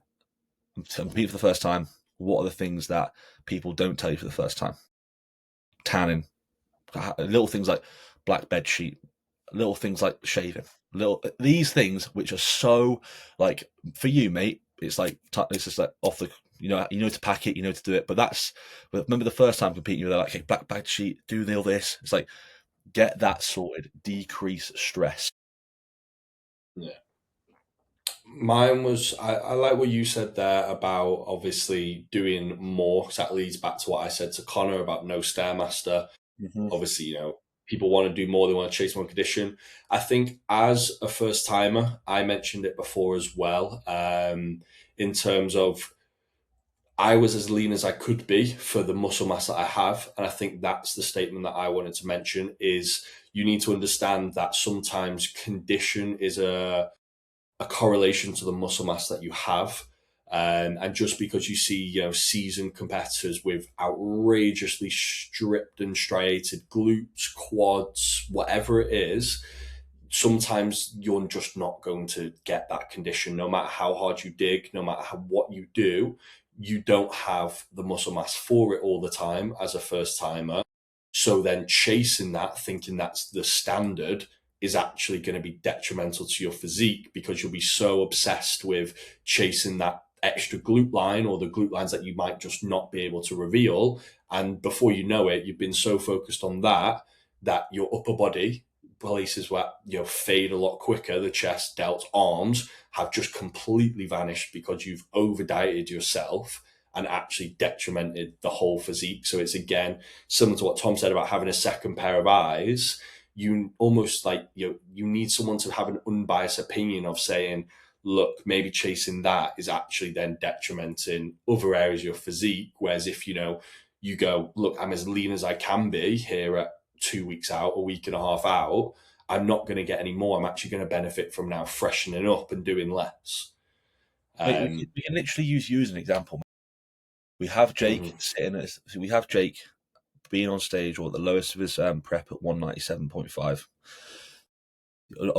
I'm competing for the first time. What are the things that people don't tell you for the first time? Tanning, little things like black bed sheet, little things like shaving, these things which are so like for you, mate. It's just like off the you know to pack it, you know to do it. But remember the first time competing, you're like, okay, black bed sheet, do all this. It's like get that sorted, decrease stress. Yeah. Mine was, I like what you said there about obviously doing more, because that leads back to what I said to Connor about no Stairmaster. Obviously, people want to do more, they want to chase more condition. I think as a first timer, I mentioned it before as well, in terms of I was as lean as I could be for the muscle mass that I have. And I think that's the statement that I wanted to mention is you need to understand that sometimes condition is a correlation to the muscle mass that you have. And just because you see, seasoned competitors with outrageously stripped and striated glutes, quads, whatever it is, sometimes you're just not going to get that condition. No matter how hard you dig, no matter what you do, you don't have the muscle mass for it all the time as a first timer. So then chasing that, thinking that's the standard, is actually going to be detrimental to your physique because you'll be so obsessed with chasing that extra glute line or the glute lines that you might just not be able to reveal. And before you know it, you've been so focused on that your upper body, places where fade a lot quicker, the chest, delts, arms, have just completely vanished because you've over dieted yourself and actually detrimented the whole physique. So it's again similar to what Tom said about having a second pair of eyes. You almost you need someone to have an unbiased opinion of saying, look, maybe chasing that is actually then detrimenting other areas of your physique. Whereas if you go, look, I'm as lean as I can be here at 2 weeks out, a week and a half out, I'm not going to get any more. I'm actually going to benefit from now freshening up and doing less. Mate, we can literally use you as an example. We have Jake we have Jake being on stage or at the lowest of his prep at 197.5.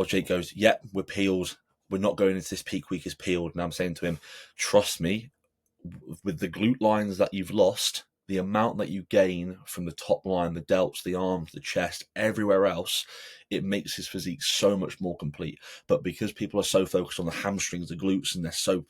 Jake goes, we're peeled. we're not going into this peak week as peeled. And I'm saying to him, trust me, with the glute lines that you've lost, the amount that you gain from the top line, the delts, the arms, the chest, everywhere else, it makes his physique so much more complete. But because people are so focused on the hamstrings, the glutes, and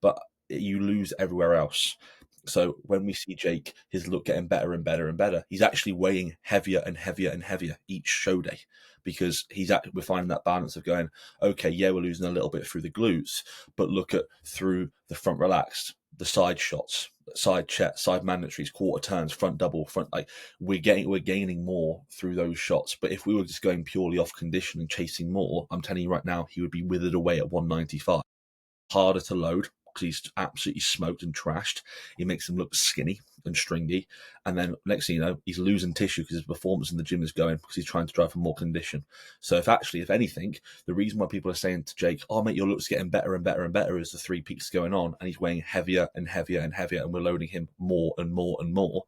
but you lose everywhere else. So when we see Jake, his look getting better and better and better, he's actually weighing heavier and heavier and heavier each show day, because we're finding that balance of going, okay, yeah, we're losing a little bit through the glutes, but look at through the front relaxed, the side shots, side chest, side mandatories, quarter turns, front double, we're gaining more through those shots. But if we were just going purely off condition and chasing more, I'm telling you right now, he would be withered away at 195. Harder to load because he's absolutely smoked and trashed. He makes him look skinny and stringy. And then next thing you know, he's losing tissue because his performance in the gym is going, because he's trying to drive for more condition. So if anything, the reason why people are saying to Jake, oh, mate, your look's getting better and better and better as the 3 peaks going on, and he's weighing heavier and heavier and heavier, and we're loading him more and more and more.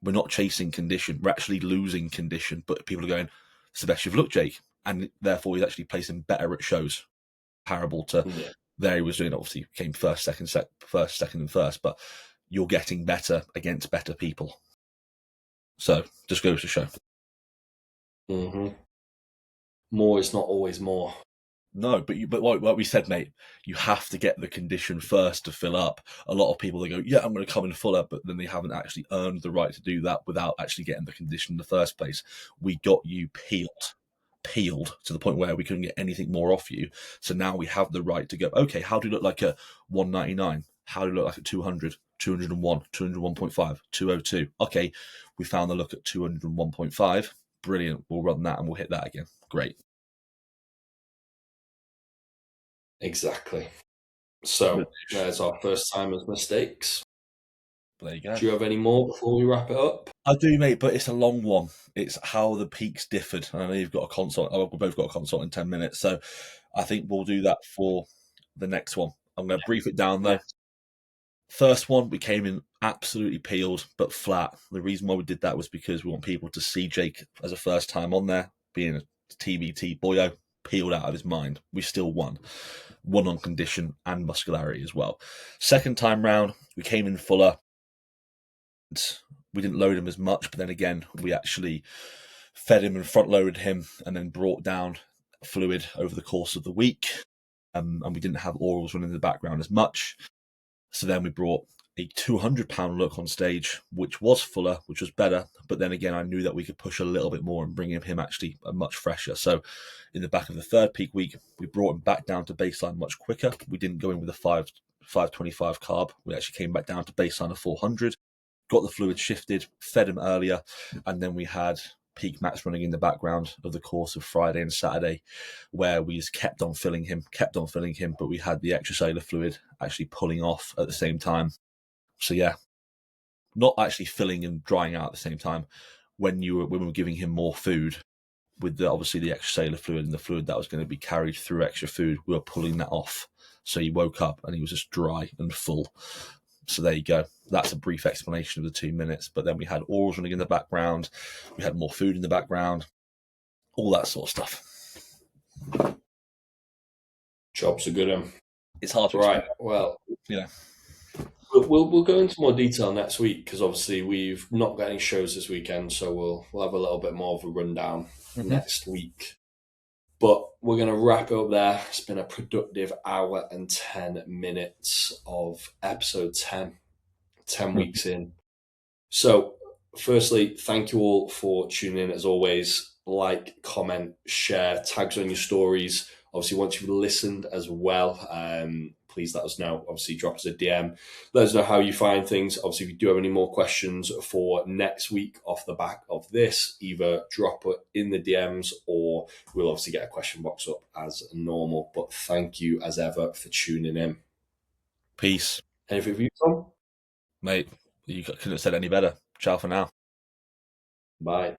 We're not chasing condition. We're actually losing condition. But people are going, it's the best you've looked, Jake. And therefore, he's actually placing better at shows. Comparable to there he was doing, obviously came first, second, and first, but you're getting better against better people. So just goes to show. Mm-hmm. More is not always more. No, but like we said, mate, you have to get the condition first to fill up. A lot of people, they go, yeah, I'm going to come in full up, but then they haven't actually earned the right to do that without actually getting the condition in the first place. We got you peeled to the point where we couldn't get anything more off you. So now we have the right to go, okay, how do you look like a 199? How do you look like a 200, 201, 201.5, 202? Okay, we found the look at 201.5. Brilliant. We'll run that and we'll hit that again. Great. Exactly. So there's our first timers mistakes. There you go. Do you have any more before we wrap it up? I do, mate, but it's a long one. It's how the peaks differed. I know you've got a consult. We've both got a consult in 10 minutes. So I think we'll do that for the next one. I'm going to brief it down, though. First one, we came in absolutely peeled, but flat. The reason why we did that was because we want people to see Jake as a first time on there, being a TBT boyo, peeled out of his mind. We still won on condition and muscularity as well. Second time round, we came in fuller. We didn't load him as much, but then again, we actually fed him and front loaded him and then brought down fluid over the course of the week. And we didn't have orals running in the background as much. So then we brought a 200-pound look on stage, which was fuller, which was better. But then again, I knew that we could push a little bit more and bring him actually much fresher. So in the back of the third peak week, we brought him back down to baseline much quicker. We didn't go in with a 525 carb. We actually came back down to baseline of 400, got the fluid shifted, fed him earlier, and then we had peak max running in the background of the course of Friday and Saturday, where we just kept on filling him, but we had the extracellular fluid actually pulling off at the same time. So yeah, not actually filling and drying out at the same time. When we were giving him more food, with obviously the extracellular fluid and the fluid that was going to be carried through extra food, we were pulling that off. So he woke up and he was just dry and full. So there you go. That's a brief explanation of the 2 minutes. But then we had orals running in the background. We had more food in the background. All that sort of stuff. Job's a good one. It's hard to explain. Well, yeah. We'll go into more detail next week, because obviously we've not got any shows this weekend, so we'll have a little bit more of a rundown next week. But we're going to wrap it up there. It's been a productive hour and 10 minutes of episode 10, 10 weeks in. So firstly, thank you all for tuning in. As always, like, comment, share, tags on your stories. Obviously, once you've listened as well, please let us know. Obviously, drop us a DM. Let us know how you find things. Obviously, if you do have any more questions for next week off the back of this, either drop it in the DMs or we'll obviously get a question box up as normal. But thank you as ever for tuning in. Peace. Anything for you, Tom? Mate, you couldn't have said any better. Ciao for now. Bye.